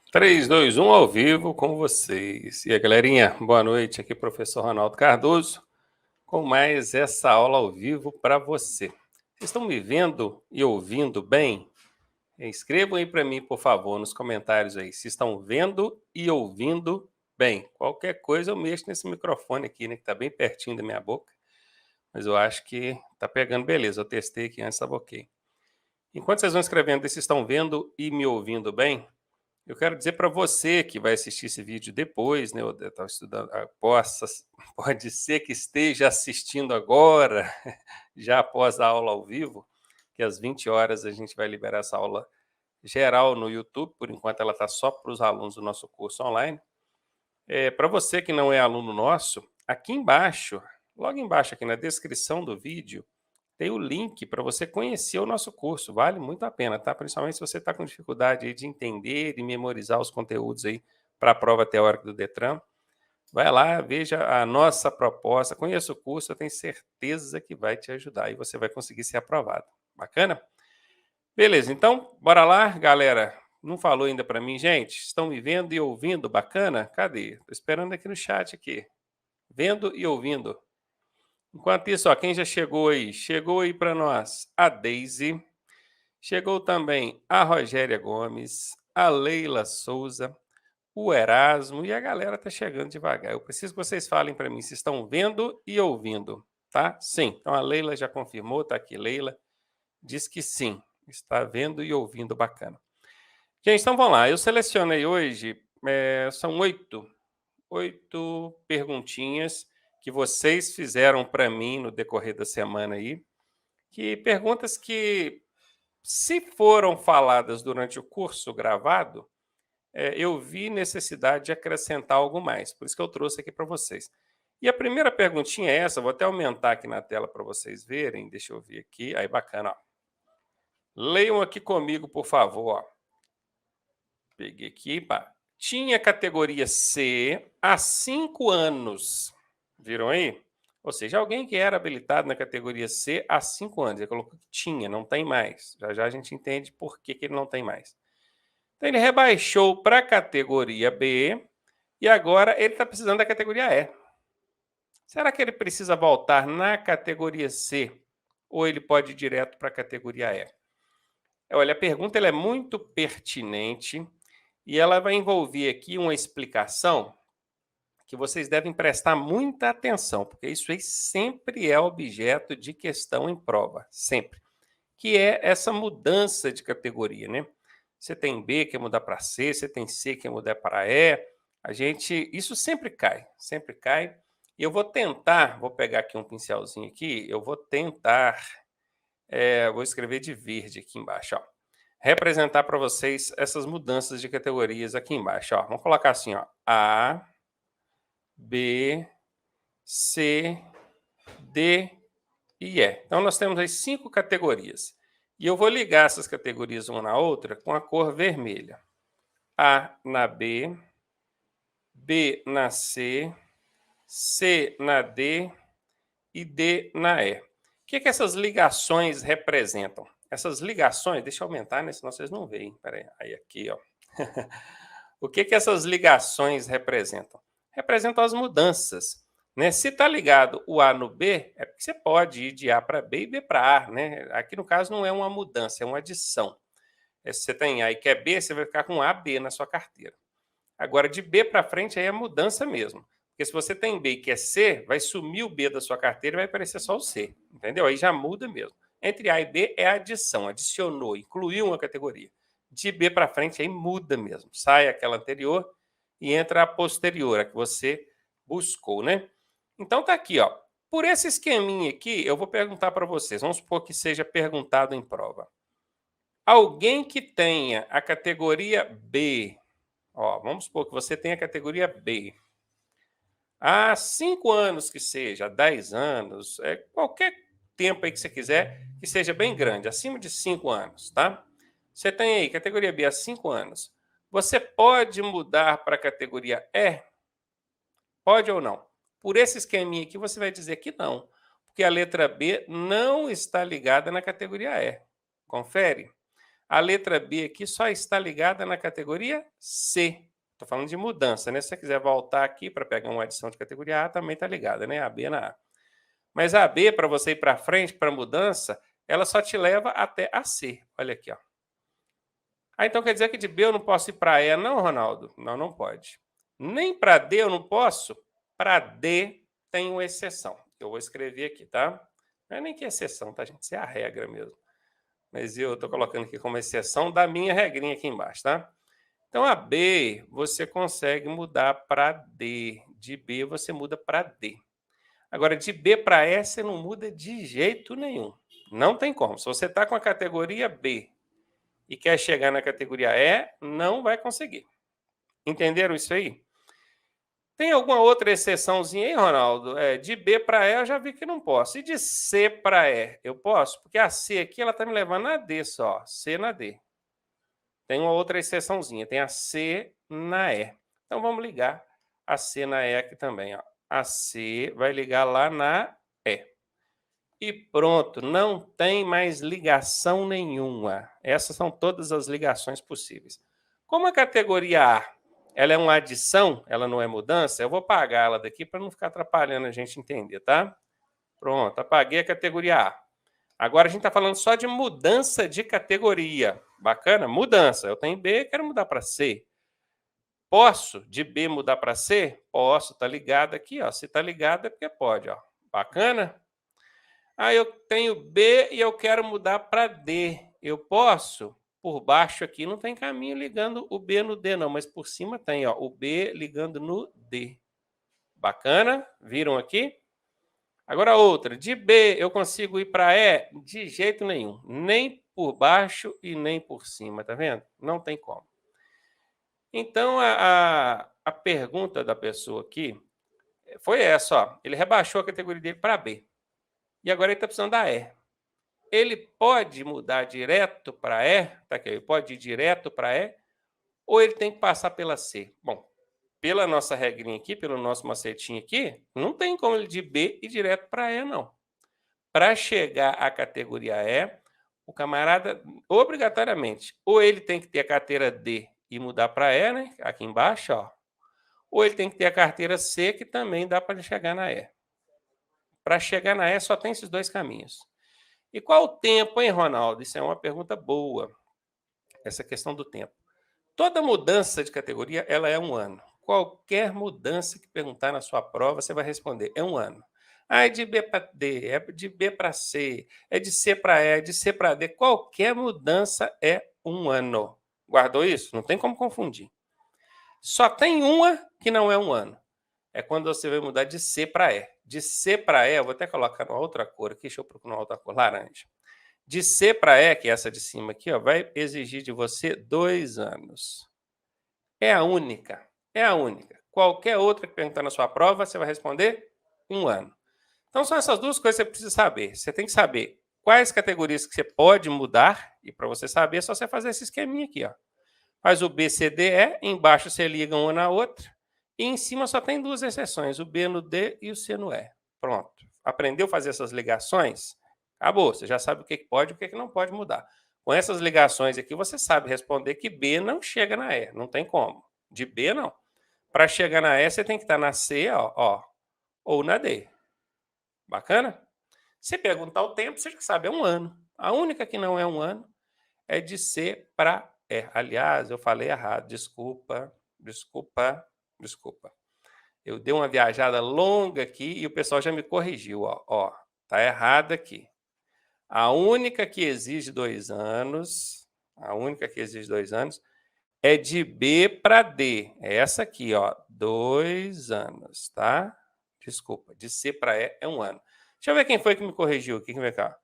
3, 2, 1 ao vivo com vocês. E aí, galerinha, boa noite. Aqui, professor Ronaldo Cardoso, com mais essa aula ao vivo para você. Vocês estão me vendo e ouvindo bem? Escrevam aí para mim, por favor, nos comentários aí, se estão vendo e ouvindo bem. Qualquer coisa eu mexo nesse microfone aqui, né, que está bem pertinho da minha boca, mas eu acho que está pegando beleza. Eu testei aqui antes, estava ok. Enquanto vocês vão escrevendo se estão vendo e me ouvindo bem, eu quero dizer para você que vai assistir esse vídeo depois, né? Eu estava estudando, pode ser que esteja assistindo agora, já após a aula ao vivo, que às 20 horas a gente vai liberar essa aula geral no YouTube, por enquanto ela está só para os alunos do nosso curso online. Para você que não é aluno nosso, aqui embaixo, logo embaixo aqui na descrição do vídeo, tem o link para você conhecer o nosso curso. Vale muito a pena, tá? Principalmente se você está com dificuldade aí de entender e memorizar os conteúdos aí para a prova teórica do Detran. Vai lá, veja a nossa proposta, conheça o curso, eu tenho certeza que vai te ajudar e você vai conseguir ser aprovado. Bacana? Beleza, então, bora lá, galera. Não falou ainda para mim, gente? Estão me vendo e ouvindo? Bacana? Cadê? Estou esperando aqui no chat aqui. Vendo e ouvindo. Enquanto isso, ó, quem já chegou aí para nós a Daisy, chegou também a Rogéria Gomes, a Leila Souza, o Erasmo e a galera tá chegando devagar. Eu preciso que vocês falem para mim se estão vendo e ouvindo, tá? Sim. Então a Leila já confirmou, tá aqui, Leila, diz que sim, está vendo e ouvindo, bacana. Gente, então vamos lá. Eu selecionei hoje, são oito perguntinhas que vocês fizeram para mim no decorrer da semana aí, que perguntas que, se foram faladas durante o curso gravado, eu vi necessidade de acrescentar algo mais, por isso que eu trouxe aqui para vocês. E a primeira perguntinha é essa, vou até aumentar aqui na tela para vocês verem, deixa eu ver aqui, aí bacana, ó. Leiam aqui comigo, por favor, ó. Peguei aqui, pá. Tinha categoria C há 5 anos. Viram aí? Ou seja, alguém que era habilitado na categoria C há 5 anos. Ele colocou que tinha, não tem mais. Já já a gente entende por que ele não tem mais. Então ele rebaixou para a categoria B e agora ele está precisando da categoria E. Será que ele precisa voltar na categoria C ou ele pode ir direto para a categoria E? Olha, a pergunta ela é muito pertinente e ela vai envolver aqui uma explicação que vocês devem prestar muita atenção, porque isso aí sempre é objeto de questão em prova, sempre. Que é essa mudança de categoria, né? Você tem B, quer mudar para C, você tem C, quer mudar para E. Isso sempre cai, sempre cai. E eu vou tentar, vou pegar aqui um pincelzinho aqui, eu vou tentar, vou escrever de verde aqui embaixo, ó. Representar para vocês essas mudanças de categorias aqui embaixo, ó. Vamos colocar assim, ó, A, B, C, D e E. Então, nós temos aí 5 categorias. E eu vou ligar essas categorias uma na outra com a cor vermelha. A na B, B na C, C na D e D na E. O que essas ligações representam? Essas ligações, deixa eu aumentar, né? Senão vocês não veem. Peraí, aí aqui, ó. O que essas ligações representam? Representam as mudanças. Né? Se está ligado o A no B, é porque você pode ir de A para B e B para A. Né? Aqui, no caso, não é uma mudança, é uma adição. Se você tem A e quer B, você vai ficar com A, B na sua carteira. Agora, de B para frente, aí é mudança mesmo. Porque se você tem B e quer C, vai sumir o B da sua carteira e vai aparecer só o C. Entendeu? Aí já muda mesmo. Entre A e B é adição, adicionou, incluiu uma categoria. De B para frente, aí muda mesmo. Sai aquela anterior e entra a posterior, a que você buscou, né? Então tá aqui, ó. Por esse esqueminha aqui, eu vou perguntar para vocês. Vamos supor que seja perguntado em prova. Alguém que tenha a categoria B, ó, vamos supor que você tenha a categoria B. Há 5 anos que seja, 10 anos, qualquer tempo aí que você quiser, que seja bem grande, acima de 5 anos, tá? Você tem aí categoria B há 5 anos. Você pode mudar para a categoria E? Pode ou não? Por esse esqueminha aqui, você vai dizer que não, porque a letra B não está ligada na categoria E. Confere? A letra B aqui só está ligada na categoria C. Estou falando de mudança, né? Se você quiser voltar aqui para pegar uma adição de categoria A, também está ligada, né? A B na A. Mas a B, para você ir para frente, para mudança, ela só te leva até a C. Olha aqui, ó. Então quer dizer que de B eu não posso ir para E, não, Ronaldo? Não, não pode. Nem para D eu não posso. Para D tem uma exceção. Eu vou escrever aqui, tá? Não é nem que exceção, tá, gente? Isso é a regra mesmo. Mas eu estou colocando aqui como exceção da minha regrinha aqui embaixo, tá? Então, a B, você consegue mudar para D. De B, você muda para D. Agora, de B para E, você não muda de jeito nenhum. Não tem como. Se você está com a categoria B e quer chegar na categoria E, não vai conseguir. Entenderam isso aí? Tem alguma outra exceçãozinha aí, Ronaldo? De B para E eu já vi que não posso. E de C para E, eu posso? Porque a C aqui, ela está me levando na D só. C na D. Tem uma outra exceçãozinha, tem a C na E. Então, vamos ligar a C na E aqui também. Ó. A C vai ligar lá na E. E pronto, não tem mais ligação nenhuma. Essas são todas as ligações possíveis. Como a categoria A ela é uma adição, ela não é mudança, eu vou apagar ela daqui para não ficar atrapalhando a gente entender, tá? Pronto, apaguei a categoria A. Agora a gente está falando só de mudança de categoria. Bacana? Mudança. Eu tenho B, quero mudar para C. Posso de B mudar para C? Posso, tá ligado aqui, ó. Se tá ligado é porque pode, ó. Bacana? Eu tenho B e eu quero mudar para D. Eu posso? Por baixo aqui não tem caminho ligando o B no D não, mas por cima tem, ó, o B ligando no D. Bacana? Viram aqui? Agora outra, de B eu consigo ir para E? De jeito nenhum, nem por baixo e nem por cima, tá vendo? Não tem como. Então, a pergunta da pessoa aqui foi essa, ó. Ele rebaixou a categoria dele para B. E agora ele está precisando da E. Ele pode mudar direto para E, tá aqui, ele pode ir direto para E, ou ele tem que passar pela C? Bom, pela nossa regrinha aqui, pelo nosso macetinho aqui, não tem como ele de B ir direto para E, não. Para chegar à categoria E, o camarada, obrigatoriamente, ou ele tem que ter a carteira D e mudar para E, né? Aqui embaixo, ó. Ou ele tem que ter a carteira C, que também dá para chegar na E. Para chegar na E, só tem esses dois caminhos. E qual o tempo, hein, Ronaldo? Isso é uma pergunta boa, essa questão do tempo. Toda mudança de categoria, ela é um ano. Qualquer mudança que perguntar na sua prova, você vai responder, é um ano. É de B para D, é de B para C, é de C para E, é de C para D. Qualquer mudança é um ano. Guardou isso? Não tem como confundir. Só tem uma que não é um ano. É quando você vai mudar de C para E. De C para E, eu vou até colocar uma outra cor aqui, deixa eu procurar uma outra cor, laranja. De C para E, que é essa de cima aqui, ó, vai exigir de você 2 anos. É a única. É a única. Qualquer outra que perguntar na sua prova, você vai responder 1 ano. Então, são essas duas coisas que você precisa saber. Você tem que saber quais categorias que você pode mudar, e para você saber, é só você fazer esse esqueminha aqui. Ó. Faz o B, C, D, E, embaixo você liga uma na outra, e em cima só tem duas exceções, o B no D e o C no E. Pronto. Aprendeu a fazer essas ligações? Acabou. Você já sabe o que pode e o que não pode mudar. Com essas ligações aqui, você sabe responder que B não chega na E. Não tem como. De B, não. Para chegar na E, você tem que estar na C, ó, ou na D. Bacana? Se perguntar o tempo, você já sabe, é um ano. A única que não é um ano é de C para E. Aliás, eu falei errado. Desculpa. Eu dei uma viajada longa aqui e o pessoal já me corrigiu. Ó, tá errado aqui. A única que exige 2 anos, é de B para D. É essa aqui, ó, 2 anos, tá? Desculpa, de C para E é 1 ano. Deixa eu ver quem foi que me corrigiu aqui. Vem cá.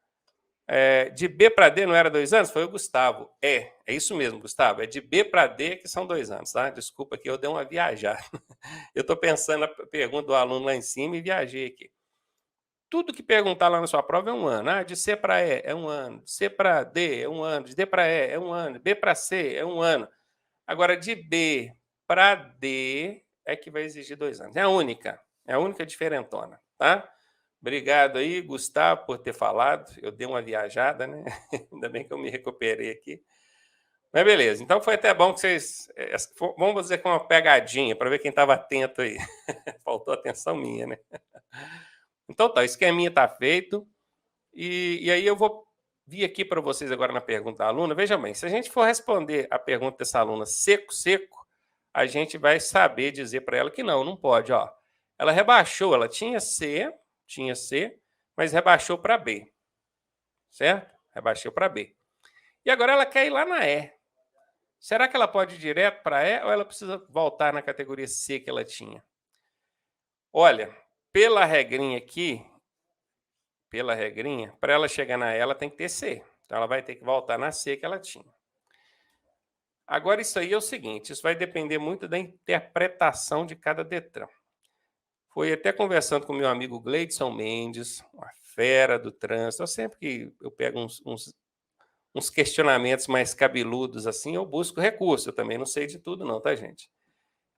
De B para D não era 2 anos? Foi o Gustavo. É isso mesmo, Gustavo. É de B para D que são 2 anos, tá? Desculpa que eu dei uma viajada. Eu estou pensando na pergunta do aluno lá em cima e viajei aqui. Tudo que perguntar lá na sua prova é 1 ano. De C para E é 1 ano. De C para D é 1 ano. De D para E é 1 ano. B para C é 1 ano. Agora, de B para D é que vai exigir 2 anos. É a única diferentona, tá? Obrigado aí, Gustavo, por ter falado. Eu dei uma viajada, né? Ainda bem que eu me recuperei aqui. Mas beleza, então foi até bom que vocês... Vamos dizer que uma pegadinha, para ver quem estava atento aí. Faltou atenção minha, né? Então tá, o esqueminha está feito. E aí eu vou vir aqui para vocês agora na pergunta da aluna. Veja bem, se a gente for responder a pergunta dessa aluna seco, seco, a gente vai saber dizer para ela que não pode. Ó. Ela rebaixou, ela tinha C, mas rebaixou para B, certo? Rebaixou para B. E agora ela quer ir lá na E. Será que ela pode ir direto para E ou ela precisa voltar na categoria C que ela tinha? Olha, pela regrinha aqui, para ela chegar na E, ela tem que ter C. Então, ela vai ter que voltar na C que ela tinha. Agora, isso aí é o seguinte, isso vai depender muito da interpretação de cada DETRAN. Foi até conversando com meu amigo Gleidson Mendes, uma fera do trânsito. Sempre que eu pego uns questionamentos mais cabeludos assim, eu busco recurso. Eu também não sei de tudo não, tá, gente?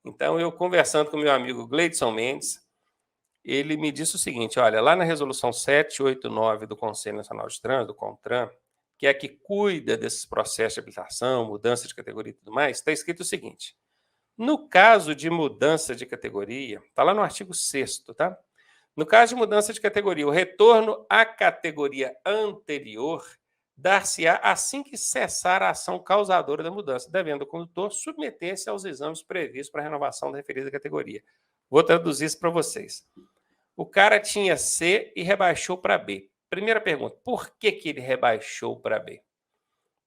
Então, eu conversando com meu amigo Gleidson Mendes, ele me disse o seguinte, olha, lá na resolução 789 do Conselho Nacional de Trânsito, do CONTRAN, que é a que cuida desses processos de habilitação, mudança de categoria e tudo mais, está escrito o seguinte, no caso de mudança de categoria, está lá no artigo 6º, tá? No caso de mudança de categoria, o retorno à categoria anterior dar-se-á assim que cessar a ação causadora da mudança, devendo o condutor submeter-se aos exames previstos para a renovação da referida categoria. Vou traduzir isso para vocês. O cara tinha C e rebaixou para B. Primeira pergunta, por que ele rebaixou para B?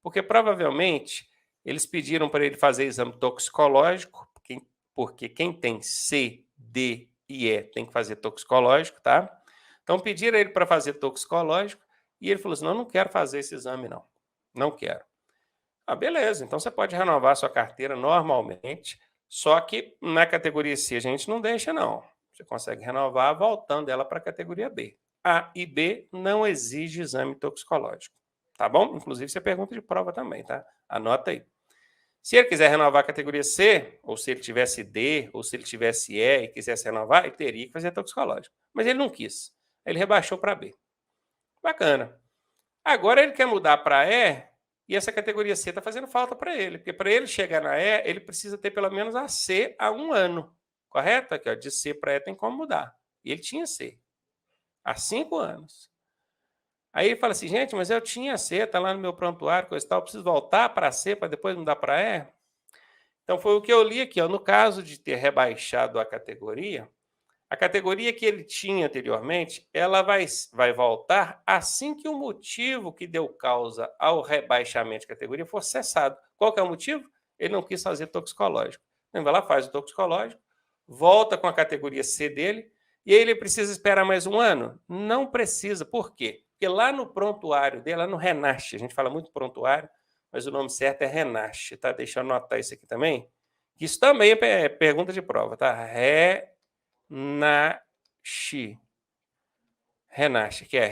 Porque provavelmente eles pediram para ele fazer exame toxicológico, porque quem tem C, D e E tem que fazer toxicológico, tá? Então pediram ele para fazer toxicológico e ele falou assim, não quero fazer esse exame não, não quero. Ah, beleza, então você pode renovar sua carteira normalmente, só que na categoria C a gente não deixa não. Você consegue renovar voltando ela para a categoria B. A e B não exige exame toxicológico, tá bom? Inclusive, isso é pergunta de prova também, tá? Anota aí. Se ele quiser renovar a categoria C, ou se ele tivesse D, ou se ele tivesse E e quisesse renovar, ele teria que fazer toxicológico. Mas ele não quis. Ele rebaixou para B. Bacana. Agora ele quer mudar para E e essa categoria C está fazendo falta para ele, porque para ele chegar na E, ele precisa ter pelo menos a C há 1 ano. Correto? Aqui, ó, de C para E tem como mudar. E ele tinha C há 5 anos. Aí ele fala assim, gente, mas eu tinha C, está lá no meu prontuário, coisa e tal, eu preciso voltar para C para depois mudar para E? Então foi o que eu li aqui, ó, no caso de ter rebaixado a categoria que ele tinha anteriormente, ela vai voltar assim que o motivo que deu causa ao rebaixamento de categoria for cessado. Qual que é o motivo? Ele não quis fazer toxicológico. Então, vai lá, faz o toxicológico, volta com a categoria C dele, e aí ele precisa esperar mais 1 ano? Não precisa. Por quê? Porque lá no prontuário dele, lá no RENASH, a gente fala muito prontuário, mas o nome certo é RENASH, tá? Deixa eu anotar isso aqui também. Isso também é pergunta de prova, tá? RENASH, que é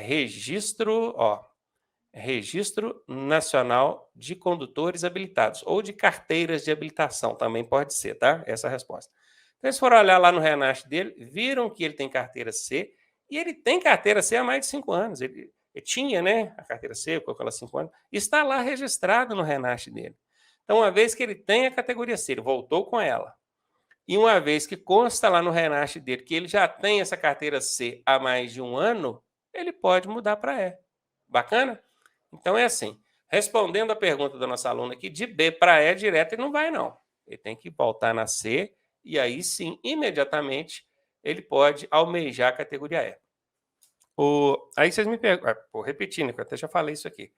Registro Nacional de Condutores Habilitados, ou de carteiras de habilitação, também pode ser, tá? Essa é a resposta. Então, eles foram olhar lá no RENASH dele, viram que ele tem carteira C, e ele tem carteira C há mais de 5 anos. Ele tinha, né, a carteira C, com aquelas 5 anos, está lá registrado no RENASH dele. Então, uma vez que ele tem a categoria C, ele voltou com ela, e uma vez que consta lá no RENASH dele que ele já tem essa carteira C há mais de 1 ano, ele pode mudar para E. Bacana? Então é assim, respondendo a pergunta da nossa aluna aqui, de B para E direto ele não vai não. Ele tem que voltar na C e aí sim, imediatamente, ele pode almejar a categoria E. Aí vocês me perguntam, vou repetindo, que eu até já falei isso aqui.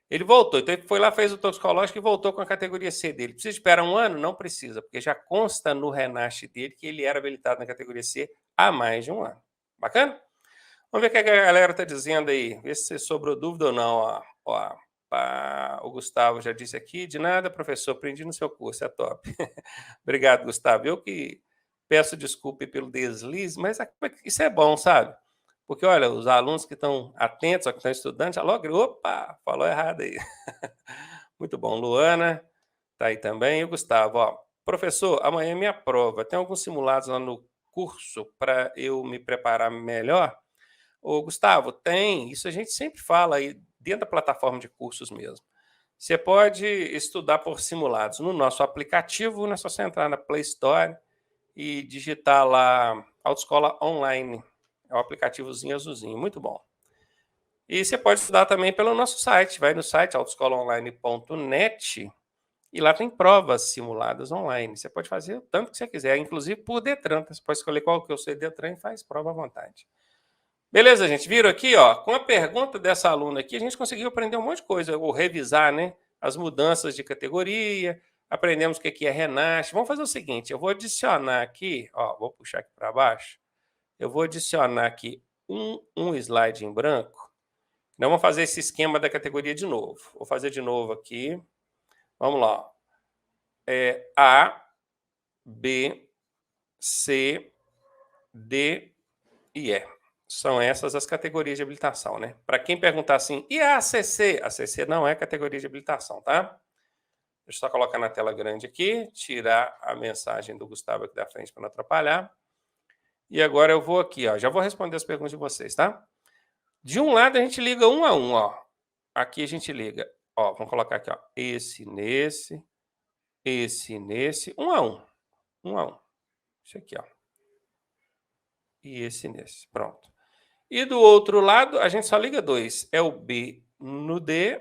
Ele voltou, então ele foi lá, fez o toxicológico e voltou com a categoria C dele. Precisa esperar 1 ano? Não precisa, porque já consta no RENASH dele que ele era habilitado na categoria C há mais de 1 ano. Bacana? Vamos ver o que a galera está dizendo aí, ver se sobrou dúvida ou não. O Gustavo já disse aqui, de nada, professor, aprendi no seu curso, é top. Obrigado, Gustavo. Eu que peço desculpa pelo deslize, mas isso é bom, sabe? Porque, olha, os alunos que estão atentos, que estão estudando, já logo, opa, falou errado aí. Muito bom. Luana está aí também. E o Gustavo, ó, professor, amanhã é minha prova. Tem alguns simulados lá no curso para eu me preparar melhor? Ô, Gustavo, tem. Isso a gente sempre fala aí dentro da plataforma de cursos mesmo. Você pode estudar por simulados no nosso aplicativo, é só você entrar na Play Store e digitar lá Autoescola Online. É o aplicativozinho azulzinho, muito bom. E você pode estudar também pelo nosso site. Vai no site autoescolaonline.net e lá tem provas simuladas online. Você pode fazer o tanto que você quiser, inclusive por Detran. Você pode escolher qual que é o seu Detran e faz prova à vontade. Beleza, gente? Viram aqui, ó? Com a pergunta dessa aluna aqui, a gente conseguiu aprender um monte de coisa, ou revisar, né? As mudanças de categoria, aprendemos o que é Renate. Vamos fazer o seguinte, eu vou adicionar aqui, ó, vou puxar aqui para baixo, eu vou adicionar aqui um slide em branco. Não vamos fazer esse esquema da categoria de novo. Vou fazer de novo aqui. Vamos lá. A, B, C, D e E. São essas as categorias de habilitação, né? Para quem perguntar assim, e a ACC? A ACC não é categoria de habilitação, tá? Deixa eu só colocar na tela grande aqui, tirar a mensagem do Gustavo aqui da frente para não atrapalhar. E agora eu vou aqui, ó, já vou responder as perguntas de vocês, tá? De um lado a gente liga um a um, ó. Aqui a gente liga, ó, vamos colocar aqui, ó, esse nesse, um a um. Isso aqui, ó. E esse nesse, pronto. E do outro lado, a gente só liga dois. É o B no D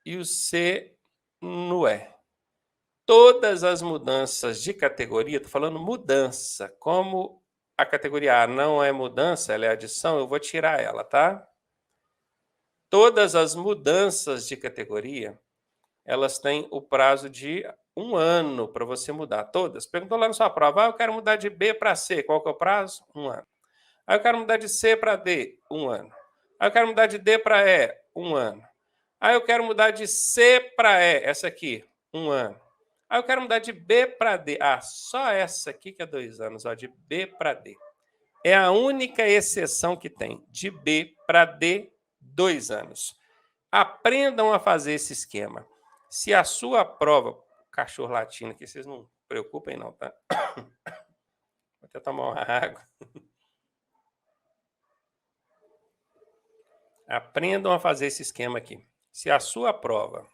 e o C no E. Todas as mudanças de categoria, estou falando mudança. Como a categoria A não é mudança, ela é adição, eu vou tirar ela, tá? Todas as mudanças de categoria, elas têm o prazo de 1 ano para você mudar. Todas. Perguntou lá na sua prova, eu quero mudar de B para C. Qual que é o prazo? 1 ano. Aí eu quero mudar de C para D, 1 ano. Aí eu quero mudar de D para E, 1 ano. Aí eu quero mudar de C para E, essa aqui, 1 ano. Aí eu quero mudar de B para D. Ah, só essa aqui que é 2 anos, ó, de B para D. É a única exceção que tem, de B para D, 2 anos. Aprendam a fazer esse esquema. Se a sua prova, cachorro latino aqui, vocês não preocupem não, tá? Vou até tomar uma água. Aprendam a fazer esse esquema aqui. Se a sua prova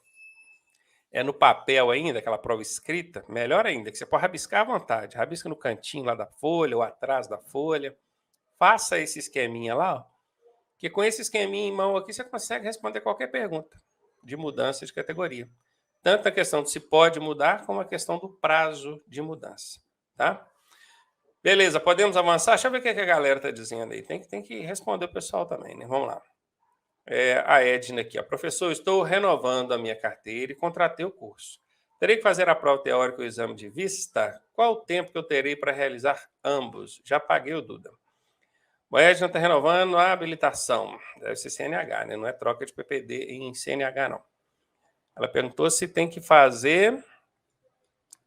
é no papel ainda, aquela prova escrita, melhor ainda, que você pode rabiscar à vontade. Rabisca no cantinho lá da folha ou atrás da folha. Faça esse esqueminha lá, ó, que com esse esqueminha em mão aqui você consegue responder qualquer pergunta de mudança de categoria. Tanto a questão de se pode mudar, como a questão do prazo de mudança, tá? Beleza, podemos avançar? Deixa eu ver o que a galera está dizendo aí. Tem que responder o pessoal também, né? Vamos lá. A Edna aqui, ó. Professor, estou renovando a minha carteira e contratei o curso. Terei que fazer a prova teórica e o exame de vista? Qual o tempo que eu terei para realizar ambos? Já paguei o Duda. O Edna está renovando a habilitação. Deve ser CNH, né? Não é troca de PPD em CNH, não. Ela perguntou se tem que fazer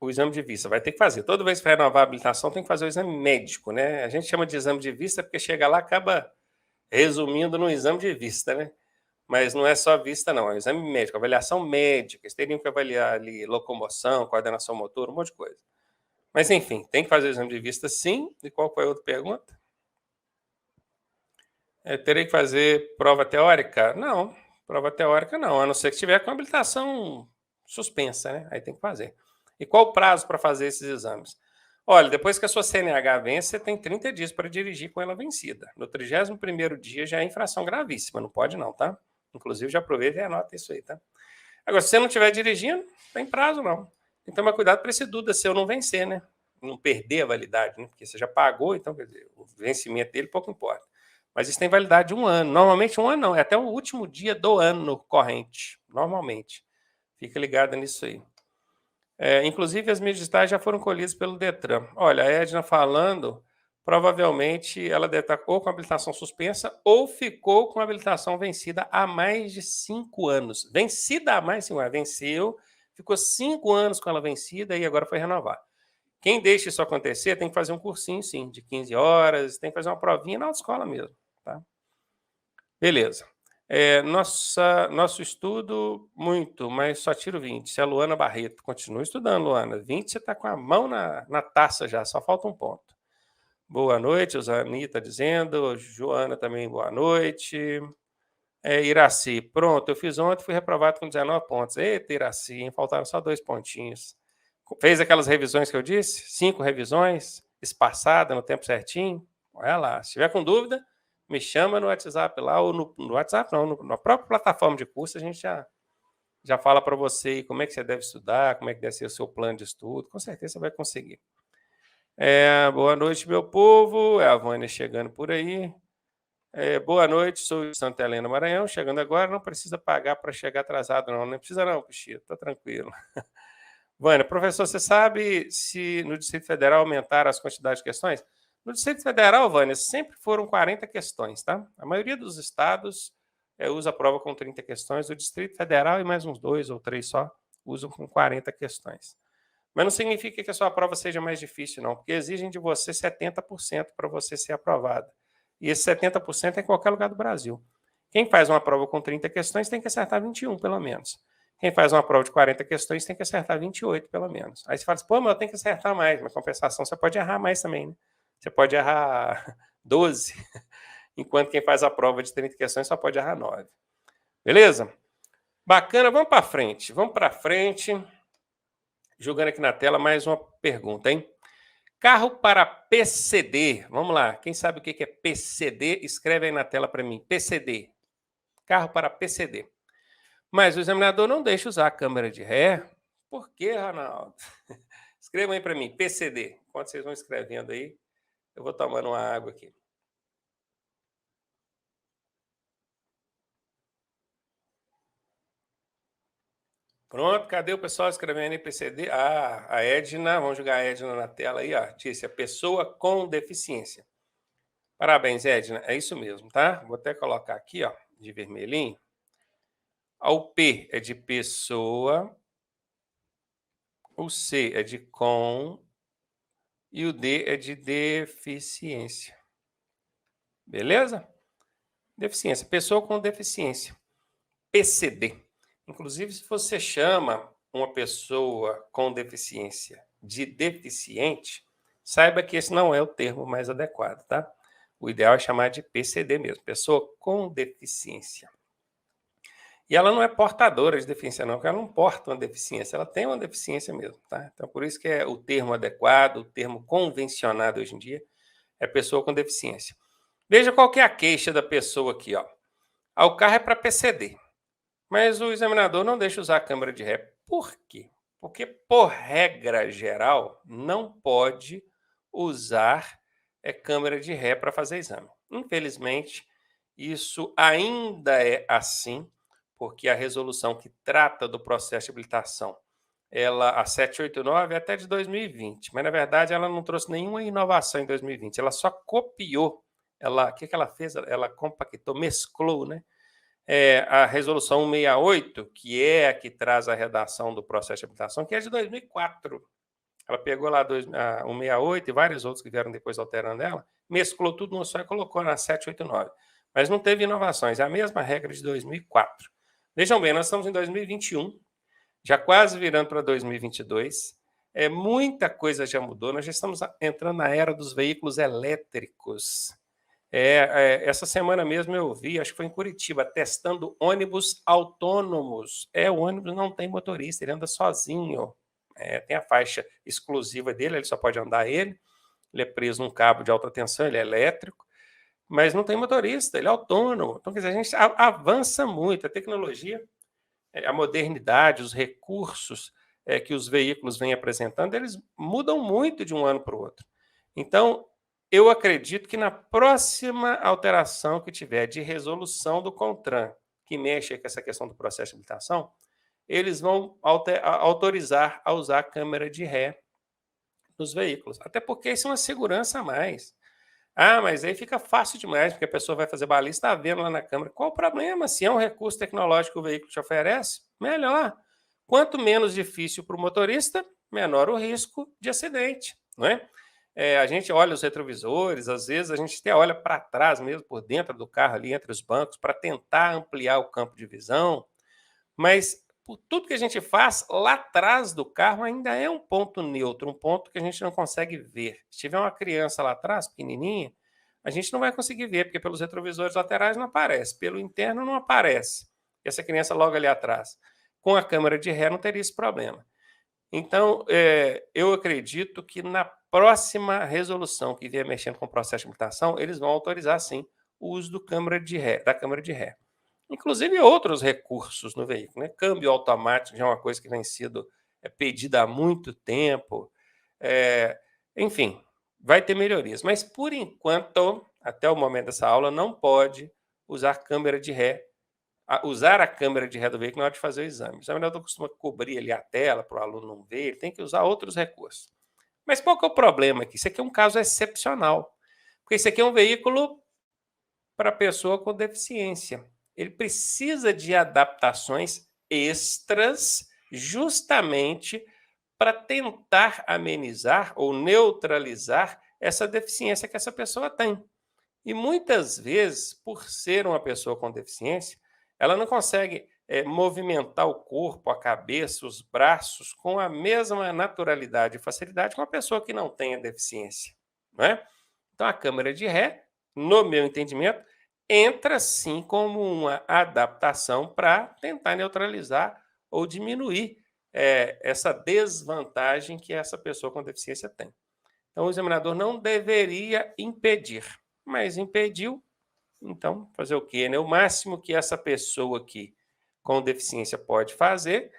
o exame de vista. Vai ter que fazer. Toda vez que vai renovar a habilitação, tem que fazer o exame médico, né? A gente chama de exame de vista porque chega lá acaba resumindo no exame de vista, né? Mas não é só vista, não. É um exame médico, avaliação médica. Eles teriam que avaliar ali locomoção, coordenação motora, um monte de coisa. Mas, enfim, tem que fazer o exame de vista, sim. E qual foi a outra pergunta? Terei que fazer prova teórica? Não, prova teórica não, a não ser que tiver com habilitação suspensa, né? Aí tem que fazer. E qual o prazo para fazer esses exames? Olha, depois que a sua CNH vence, você tem 30 dias para dirigir com ela vencida. No 31º dia já é infração gravíssima, não pode não, tá? Inclusive, já aproveita e anota isso aí, tá? Agora, se você não estiver dirigindo, não tem prazo não. Tem que tomar cuidado para esse Duda seu não vencer, né? Não perder a validade, né? Porque você já pagou, então, quer dizer, o vencimento dele pouco importa. Mas isso tem validade de 1 ano. Normalmente 1 ano não, é até o último dia do ano corrente. Normalmente. Fica ligado nisso aí. Inclusive, as mídias digitais já foram colhidas pelo Detran. Olha, a Edna falando, provavelmente ela deve estar ou com habilitação suspensa ou ficou com habilitação vencida há mais de 5 anos. Vencida há mais de 5 anos. Venceu, ficou 5 anos com ela vencida e agora foi renovar. Quem deixa isso acontecer tem que fazer um cursinho, sim, de 15 horas, tem que fazer uma provinha na autoescola mesmo. Tá? Beleza. Nosso estudo, muito, mas só tiro 20. Se a Luana Barreto continua estudando, Luana. 20 você está com a mão na taça já, só falta um ponto. Boa noite, o Zani está dizendo. Joana também, boa noite. Iraci, pronto, eu fiz ontem, fui reprovado com 19 pontos. Eita, Iraci, hein, faltaram só 2 pontinhos. Fez aquelas revisões que eu disse? 5 revisões, espaçada no tempo certinho? Olha lá, se tiver com dúvida, me chama no WhatsApp lá, ou no WhatsApp não, na própria plataforma de curso, a gente já fala para você como é que você deve estudar, como é que deve ser o seu plano de estudo, com certeza você vai conseguir. Boa noite, meu povo, é a Vânia chegando por aí. Boa noite, sou de Santa Helena, Maranhão, chegando agora, não precisa pagar para chegar atrasado não precisa não, Pichito, tá tranquilo. Vânia, professor, você sabe se no Distrito Federal aumentaram as quantidades de questões? No Distrito Federal, Vânia, sempre foram 40 questões, tá? A maioria dos estados usa a prova com 30 questões, o Distrito Federal e mais uns 2 ou 3 só usam com 40 questões. Mas não significa que a sua prova seja mais difícil, não, porque exigem de você 70% para você ser aprovado. E esse 70% é em qualquer lugar do Brasil. Quem faz uma prova com 30 questões tem que acertar 21, pelo menos. Quem faz uma prova de 40 questões tem que acertar 28, pelo menos. Aí você fala assim, pô, mas eu tenho que acertar mais. Mas compensação, você pode errar mais também, né? Você pode errar 12, enquanto quem faz a prova de 30 questões só pode errar 9. Beleza? Bacana, vamos para frente. Vamos para frente. Jogando aqui na tela mais uma pergunta, hein? Carro para PCD. Vamos lá. Quem sabe o que é PCD? Escreve aí na tela para mim. PCD. Carro para PCD. Mas o examinador não deixa usar a câmera de ré. Por quê, Ronaldo? Escrevam aí para mim. PCD. Enquanto vocês vão escrevendo aí, eu vou tomando uma água aqui. Pronto, cadê o pessoal escrevendo aí PCD? A Edna, vamos jogar a Edna na tela aí, ó. Disse a pessoa com deficiência. Parabéns, Edna. É isso mesmo, tá? Vou até colocar aqui, ó, de vermelhinho. O P é de pessoa, o C é de com e o D é de deficiência. Beleza? Deficiência. Pessoa com deficiência. PCD. Inclusive, se você chama uma pessoa com deficiência de deficiente, saiba que esse não é o termo mais adequado, tá? O ideal é chamar de PCD mesmo, pessoa com deficiência. E ela não é portadora de deficiência, não, porque ela não porta uma deficiência, ela tem uma deficiência mesmo, tá? Então, por isso que é o termo adequado, o termo convencionado hoje em dia, é pessoa com deficiência. Veja qual que é a queixa da pessoa aqui, ó. O carro é para PCD, mas o examinador não deixa usar a câmera de ré. Por quê? Porque, por regra geral, não pode usar câmera de ré para fazer exame. Infelizmente, isso ainda é assim, porque a resolução que trata do processo de habilitação, a 789 é até de 2020, mas na verdade ela não trouxe nenhuma inovação em 2020, ela só copiou, o que ela fez? Ela compactou, mesclou, né? A resolução 168, que é a que traz a redação do processo de habilitação, que é de 2004. Ela pegou lá a 168 e vários outros que vieram depois alterando ela, mesclou tudo no só e colocou na 789. Mas não teve inovações, é a mesma regra de 2004. Vejam bem, nós estamos em 2021, já quase virando para 2022. Muita coisa já mudou, nós já estamos entrando na era dos veículos elétricos. Essa semana mesmo eu vi, acho que foi em Curitiba, testando ônibus autônomos. O ônibus não tem motorista, ele anda sozinho. Tem a faixa exclusiva dele, ele só pode andar ele é preso num cabo de alta tensão, ele é elétrico, mas não tem motorista, ele é autônomo. Então, quer dizer, a gente avança muito, a tecnologia, a modernidade, os recursos que os veículos vêm apresentando, eles mudam muito de um ano para o outro. Então, eu acredito que na próxima alteração que tiver de resolução do CONTRAN, que mexe com essa questão do processo de habilitação, eles vão autorizar a usar a câmera de ré nos veículos. Até porque isso é uma segurança a mais. Mas aí fica fácil demais, porque a pessoa vai fazer baliza, está vendo lá na câmera. Qual o problema? Se é um recurso tecnológico que o veículo te oferece, melhor. Quanto menos difícil para o motorista, menor o risco de acidente, não é? A gente olha os retrovisores, às vezes a gente até olha para trás mesmo, por dentro do carro ali, entre os bancos, para tentar ampliar o campo de visão, mas por tudo que a gente faz, lá atrás do carro ainda é um ponto neutro, um ponto que a gente não consegue ver. Se tiver uma criança lá atrás, pequenininha, a gente não vai conseguir ver, porque pelos retrovisores laterais não aparece, pelo interno não aparece. Essa criança logo ali atrás. Com a câmera de ré não teria esse problema. Então, eu acredito que na próxima resolução que vier mexendo com o processo de habilitação, eles vão autorizar, sim, o uso da câmera de ré. Inclusive outros recursos no veículo, né? Câmbio automático já é uma coisa que vem sido pedida há muito tempo. Enfim, vai ter melhorias. Mas, por enquanto, até o momento dessa aula, não pode usar câmera de ré, usar a câmera de ré do veículo na hora de fazer o exame. O examinador costuma cobrir ali a tela para o aluno não ver, ele tem que usar outros recursos. Mas qual que é o problema aqui? Isso aqui é um caso excepcional, porque isso aqui é um veículo para pessoa com deficiência. Ele precisa de adaptações extras justamente para tentar amenizar ou neutralizar essa deficiência que essa pessoa tem. E muitas vezes, por ser uma pessoa com deficiência, ela não consegue movimentar o corpo, a cabeça, os braços com a mesma naturalidade e facilidade que uma pessoa que não tenha deficiência, não é? Então, a câmera de ré, no meu entendimento, entra sim como uma adaptação para tentar neutralizar ou diminuir essa desvantagem que essa pessoa com deficiência tem. Então, o examinador não deveria impedir, mas impediu, então, fazer o quê, né? O máximo que essa pessoa aqui com deficiência pode fazer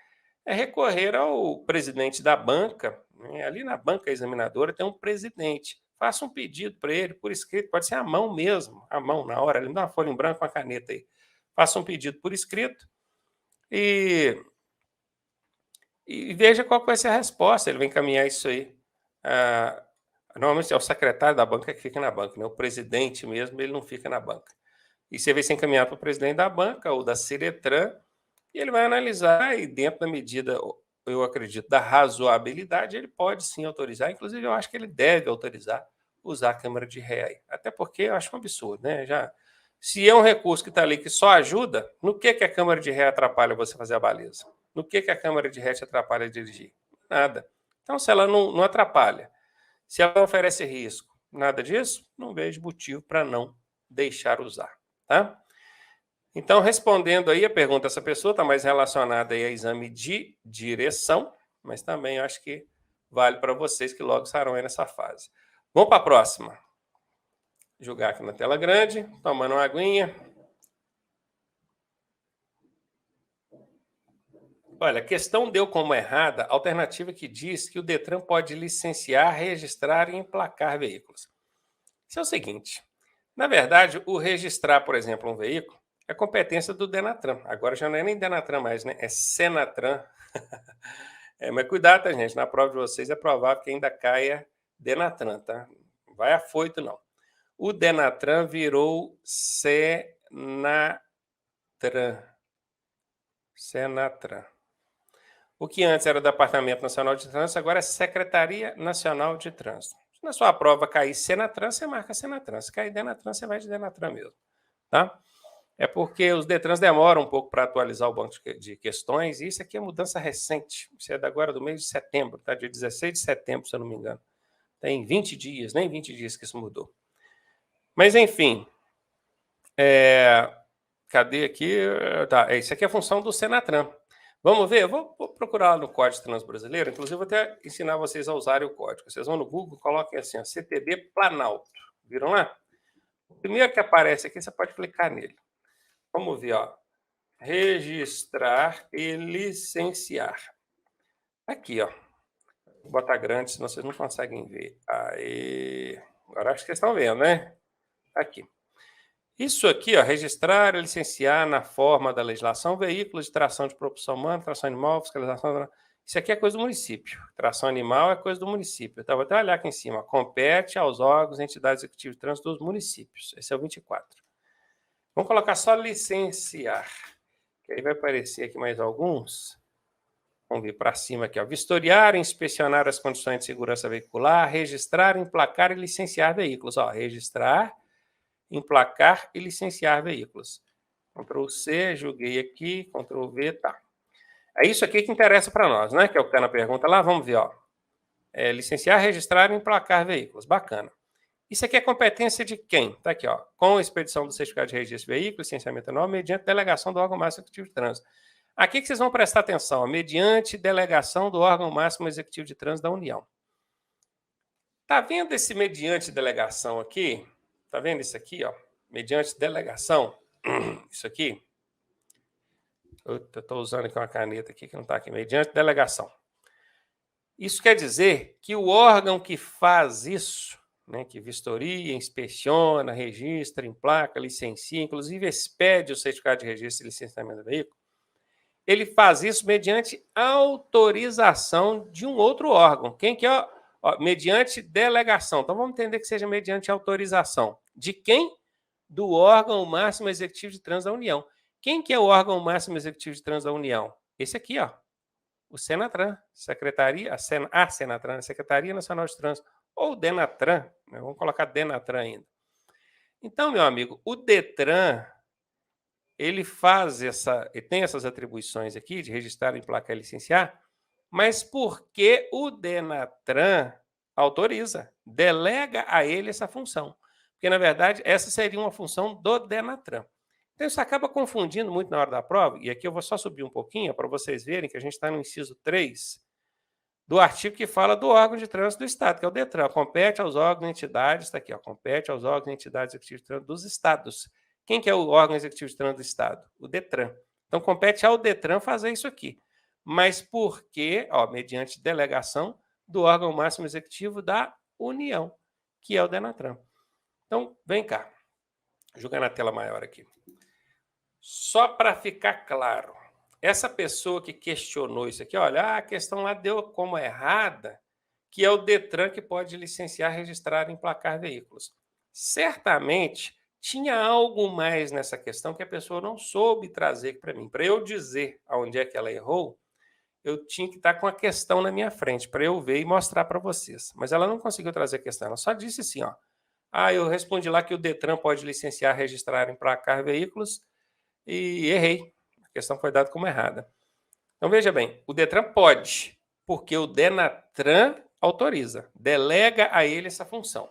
é recorrer ao presidente da banca, né? Ali na banca examinadora tem um presidente. Faça um pedido para ele por escrito, pode ser à mão mesmo, à mão, na hora, ele me dá uma folha em branco com a caneta aí. Faça um pedido por escrito e veja qual vai ser a resposta. Ele vai encaminhar isso aí. Normalmente é o secretário da banca que fica na banca, né? O presidente mesmo, ele não fica na banca. E você vai ser encaminhado para o presidente da banca ou da Ciretran, e ele vai analisar e dentro da medida, eu acredito, da razoabilidade, ele pode sim autorizar. Inclusive, eu acho que ele deve autorizar usar a câmera de ré aí. Até porque eu acho um absurdo, né? Se é um recurso que está ali que só ajuda, no que a câmera de ré atrapalha você fazer a baliza? No que a câmera de ré te atrapalha a dirigir? Nada. Então, se ela não atrapalha, se ela não oferece risco, nada disso, não vejo motivo para não deixar usar, tá? Então, respondendo aí a pergunta dessa pessoa, está mais relacionada aí a exame de direção, mas também acho que vale para vocês que logo estarão aí nessa fase. Vamos para a próxima. Jogar aqui na tela grande, tomando uma aguinha. Olha, a questão deu como errada a alternativa que diz que o Detran pode licenciar, registrar e emplacar veículos. Isso é o seguinte, na verdade, o registrar, por exemplo, um veículo é competência do Denatran. Agora já não é nem Denatran mais, né? É Senatran. Mas cuidado, tá, gente? Na prova de vocês é provável que ainda caia Denatran, tá? Não vai afoito, não. O Denatran virou Senatran. Senatran. O que antes era o Departamento Nacional de Trânsito, agora é Secretaria Nacional de Trânsito. Se na sua prova cair Senatran, você marca Senatran. Se cair Denatran, você vai de Denatran mesmo, tá? É porque os Detrans demoram um pouco para atualizar o banco de questões, e isso aqui é mudança recente. Isso é agora do mês de setembro, tá? Dia 16 de setembro, se eu não me engano. Tem 20 dias, nem 20 dias que isso mudou. Mas, enfim, cadê aqui? Tá, isso aqui é a função do Senatran. Vamos ver? Eu vou procurar lá no Código de Trânsito Brasileiro, inclusive vou até ensinar vocês a usarem o código. Vocês vão no Google, coloquem assim, ó, CTB Planalto. Viram lá? O primeiro que aparece aqui, você pode clicar nele. Vamos ver, ó. Registrar e licenciar. Aqui, ó. Vou botar grande, senão vocês não conseguem ver. Aí. Agora acho que vocês estão vendo, né? Aqui. Isso aqui, ó, registrar e licenciar na forma da legislação veículos de tração de propulsão humana, tração animal, fiscalização. Isso aqui é coisa do município. Tração animal é coisa do município. Então, vou até olhar aqui em cima. Compete aos órgãos e entidades executivas de trânsito dos municípios. Esse é o 24. Vamos colocar só licenciar. Que aí vai aparecer aqui mais alguns. Vamos vir para cima aqui, ó. Vistoriar e inspecionar as condições de segurança veicular, registrar, emplacar e licenciar veículos. Ó, registrar, emplacar e licenciar veículos. Ctrl C, joguei aqui, Ctrl V, tá. É isso aqui que interessa para nós, né? Que é o que está na pergunta lá. Vamos ver, ó. Licenciar, registrar e emplacar veículos. Bacana. Isso aqui é competência de quem? Está aqui, ó. Com a expedição do certificado de registro de veículo, licenciamento anual, mediante delegação do órgão máximo executivo de trânsito. Aqui que vocês vão prestar atenção, ó, mediante delegação do órgão máximo executivo de trânsito da União. Tá vendo esse mediante delegação aqui? Tá vendo isso aqui, ó? Mediante delegação. Isso aqui. Eu estou usando aqui uma caneta aqui que não está aqui. Mediante delegação. Isso quer dizer que o órgão que faz isso, né, que vistoria, inspeciona, registra, emplaca, licencia, inclusive expede o certificado de registro e licenciamento do veículo, ele faz isso mediante autorização de um outro órgão. Quem que é? Ó, mediante delegação. Então, vamos entender que seja mediante autorização. De quem? Do órgão máximo executivo de trânsito da União. Quem que é o órgão máximo executivo de trânsito da União? Esse aqui, ó. O Senatran, Senatran, Secretaria Nacional de Trânsito, ou Denatran, né? Vamos colocar Denatran ainda. Então, meu amigo, o Detran, ele tem essas atribuições aqui de registrar, emplacar e licenciar, mas porque o Denatran autoriza, delega a ele essa função. Porque, na verdade, essa seria uma função do Denatran. Então, isso acaba confundindo muito na hora da prova, e aqui eu vou só subir um pouquinho para vocês verem que a gente está no inciso 3 do artigo que fala do órgão de trânsito do Estado, que é o Detran. Compete aos órgãos e entidades, está aqui, ó, compete aos órgãos e entidades executivas de trânsito dos Estados. Quem que é o órgão executivo de trânsito do Estado? O Detran. Então, compete ao Detran fazer isso aqui. Mas por quê? Ó, mediante delegação do órgão máximo executivo da União, que é o Denatran. Então, vem cá. Vou jogar na tela maior aqui. Só para ficar claro, essa pessoa que questionou isso aqui, olha, a questão lá deu como errada, que é o Detran que pode licenciar, registrar e emplacar veículos. Certamente tinha algo mais nessa questão que a pessoa não soube trazer para mim. Para eu dizer aonde é que ela errou, eu tinha que estar com a questão na minha frente, para eu ver e mostrar para vocês. Mas ela não conseguiu trazer a questão, ela só disse assim, ó. Eu respondi lá que o Detran pode licenciar, registrar e emplacar veículos, e errei. A questão foi dada como errada. Então, veja bem, o Detran pode, porque o Denatran autoriza, delega a ele essa função.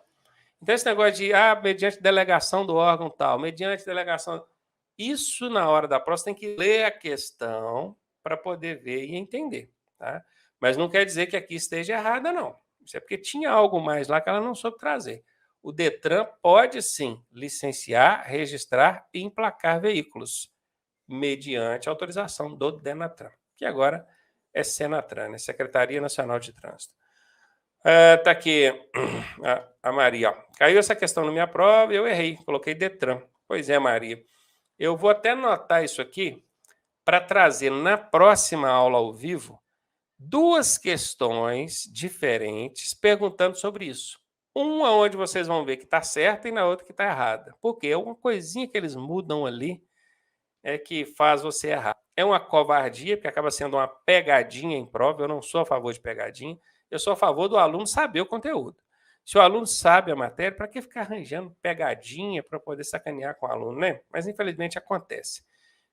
Então, esse negócio de, mediante delegação do órgão tal, mediante delegação... Isso, na hora da prova, você tem que ler a questão para poder ver e entender. Tá? Mas não quer dizer que aqui esteja errada, não. Isso é porque tinha algo mais lá que ela não soube trazer. O Detran pode, sim, licenciar, registrar e emplacar veículos, mediante autorização do Denatran, que agora é Senatran, né? Secretaria Nacional de Trânsito. Tá aqui a Maria. Ó. Caiu essa questão na minha prova e eu errei, coloquei Detran. Pois é, Maria. Eu vou até anotar isso aqui para trazer na próxima aula ao vivo 2 questões diferentes perguntando sobre isso. Uma onde vocês vão ver que está certa e na outra que está errada. Porque é uma coisinha que eles mudam ali é que faz você errar. É uma covardia, porque acaba sendo uma pegadinha em prova. Eu não sou a favor de pegadinha. Eu sou a favor do aluno saber o conteúdo. Se o aluno sabe a matéria, para que ficar arranjando pegadinha para poder sacanear com o aluno, né? Mas infelizmente acontece.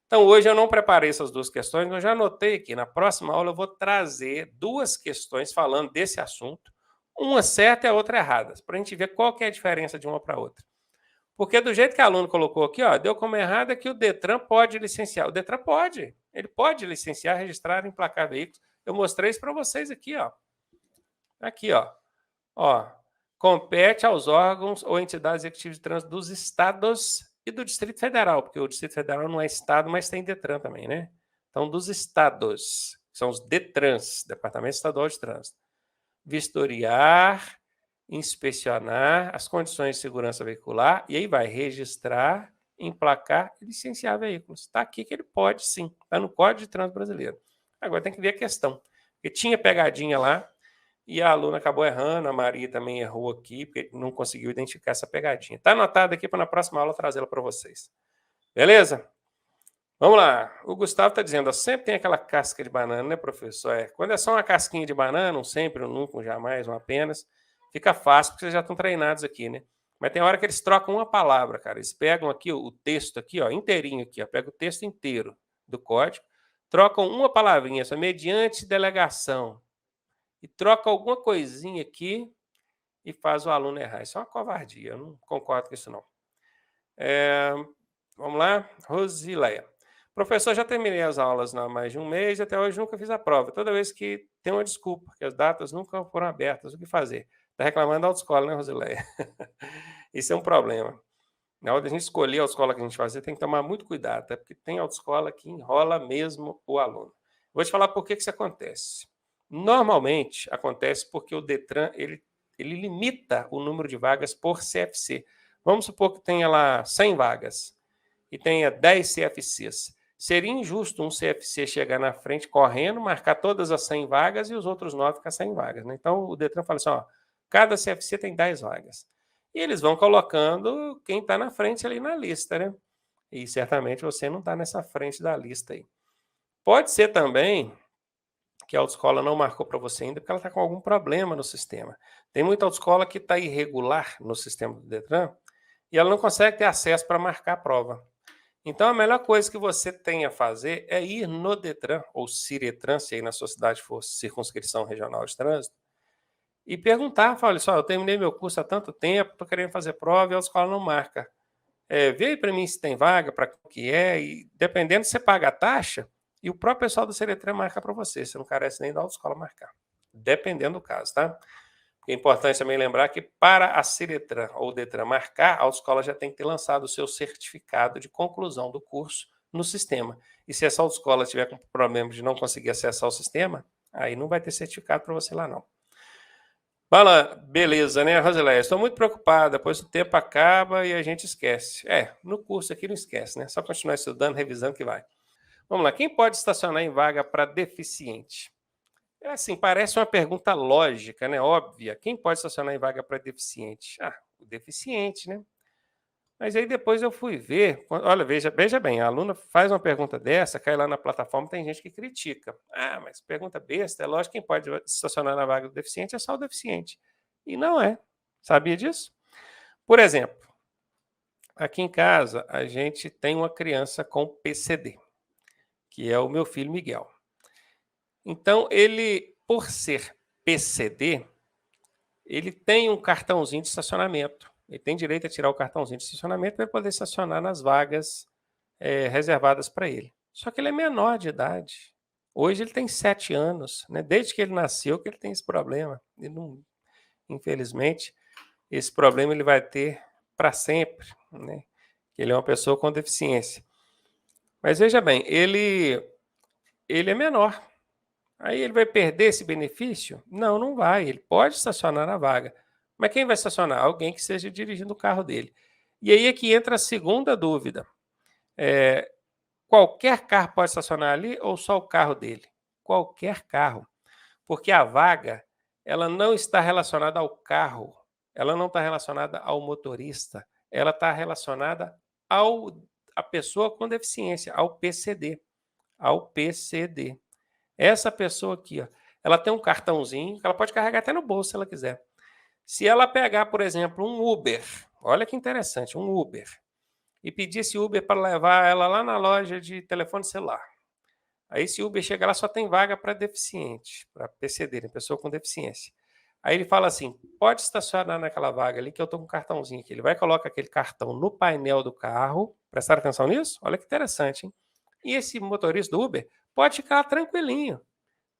Então, hoje eu não preparei essas 2 questões, mas eu já anotei aqui. Na próxima aula eu vou trazer 2 questões falando desse assunto, uma certa e a outra errada, para a gente ver qual que é a diferença de uma para outra. Porque do jeito que o aluno colocou aqui, ó, deu como errado que o Detran pode licenciar. O Detran pode. Ele pode licenciar, registrar, emplacar veículos. Eu mostrei isso para vocês aqui, ó. Aqui, ó. Compete aos órgãos ou entidades executivas de trânsito dos estados e do Distrito Federal, porque o Distrito Federal não é estado, mas tem Detran também, né? Então, dos estados, que são os Detrans, Departamento Estadual de Trânsito, vistoriar, inspecionar as condições de segurança veicular e aí vai registrar, emplacar e licenciar veículos. Está aqui que ele pode sim, está no Código de Trânsito Brasileiro. Agora tem que ver a questão, porque tinha pegadinha lá e a aluna acabou errando, a Maria também errou aqui, porque não conseguiu identificar essa pegadinha. Está anotado aqui para na próxima aula trazê-la para vocês. Beleza? Vamos lá. O Gustavo está dizendo, ó, sempre tem aquela casca de banana, né, professor? Quando é só uma casquinha de banana, um sempre, um nunca, um jamais, um apenas, fica fácil, porque vocês já estão treinados aqui, né? Mas tem hora que eles trocam uma palavra, cara. Eles pegam aqui o texto aqui, ó, inteirinho aqui, ó, pega o texto inteiro do código, trocam uma palavrinha, só mediante delegação, e troca alguma coisinha aqui e faz o aluno errar. Isso é uma covardia, eu não concordo com isso não. Eh, Vamos lá, Rosileia. Professor, já terminei as aulas há mais de um mês e até hoje nunca fiz a prova. Toda vez que tem uma desculpa, que as datas nunca foram abertas, o que fazer? Está reclamando da autoescola, né, Rosileia? Isso é um problema. Na hora de a gente escolher a autoescola que a gente vai fazer, tem que tomar muito cuidado, até porque tem autoescola que enrola mesmo o aluno. Vou te falar por que isso acontece. Normalmente, acontece porque o Detran ele limita o número de vagas por CFC. Vamos supor que tenha lá 100 vagas e tenha 10 CFCs. Seria injusto um CFC chegar na frente correndo, marcar todas as 100 vagas e os outros 9 ficar sem vagas, né? Então, o Detran fala assim, ó, cada CFC tem 10 vagas. E eles vão colocando quem está na frente ali na lista, né? E certamente você não está nessa frente da lista aí. Pode ser também que a autoescola não marcou para você ainda porque ela está com algum problema no sistema. Tem muita autoescola que está irregular no sistema do Detran e ela não consegue ter acesso para marcar a prova. Então, a melhor coisa que você tem a fazer é ir no Detran, ou Ciretran, se aí na sua cidade for circunscrição regional de trânsito, e perguntar, fala, olha só, eu terminei meu curso há tanto tempo, estou querendo fazer prova e a autoescola não marca. Vê aí para mim se tem vaga, para o que é, e dependendo, você paga a taxa e o próprio pessoal do Ciretran marca para você. Você não carece nem da autoescola marcar. Dependendo do caso, tá? É importante também lembrar que para a Ciretran ou o Detran marcar, a autoescola já tem que ter lançado o seu certificado de conclusão do curso no sistema. E se essa autoescola tiver com problema de não conseguir acessar o sistema, aí não vai ter certificado para você lá não. Fala, beleza, né, Rosileia? Estou muito preocupada, pois o tempo acaba e a gente esquece. No curso aqui não esquece, né? Só continuar estudando, revisando que vai. Vamos lá, quem pode estacionar em vaga para deficiente? É assim, parece uma pergunta lógica, né? Óbvia. Quem pode estacionar em vaga para deficiente? O deficiente, né? Mas aí depois eu fui ver. Olha, veja bem, a aluna faz uma pergunta dessa, cai lá na plataforma, tem gente que critica. Mas pergunta besta, é lógico que quem pode estacionar na vaga do deficiente é só o deficiente. E não é. Sabia disso? Por exemplo, aqui em casa a gente tem uma criança com PCD, que é o meu filho Miguel. Então, ele, por ser PCD, ele tem um cartãozinho de estacionamento. Ele tem direito a tirar o cartãozinho de estacionamento para poder estacionar nas vagas reservadas para ele. Só que ele é menor de idade. Hoje ele tem 7 anos, né? Desde que ele nasceu que ele tem esse problema. Ele não, infelizmente, esse problema ele vai ter para sempre, né? Ele é uma pessoa com deficiência. Mas veja bem, ele é menor. Aí ele vai perder esse benefício? Não, não vai. Ele pode estacionar na vaga. Mas quem vai estacionar? Alguém que esteja dirigindo o carro dele. E aí é que entra a segunda dúvida. Qualquer carro pode estacionar ali ou só o carro dele? Qualquer carro. Porque a vaga, ela não está relacionada ao carro. Ela não está relacionada ao motorista. Ela está relacionada à pessoa com deficiência, ao PCD. Ao PCD. Essa pessoa aqui, ó, ela tem um cartãozinho que ela pode carregar até no bolso se ela quiser. Se ela pegar, por exemplo, um Uber, olha que interessante, um Uber, e pedir esse Uber para levar ela lá na loja de telefone celular. Aí esse Uber chega lá, só tem vaga para deficiente, para PCD, né, pessoa com deficiência. Aí ele fala assim, pode estacionar naquela vaga ali que eu estou com um cartãozinho aqui. Ele vai e coloca aquele cartão no painel do carro. Prestaram atenção nisso? Olha que interessante, hein? E esse motorista do Uber pode ficar tranquilinho.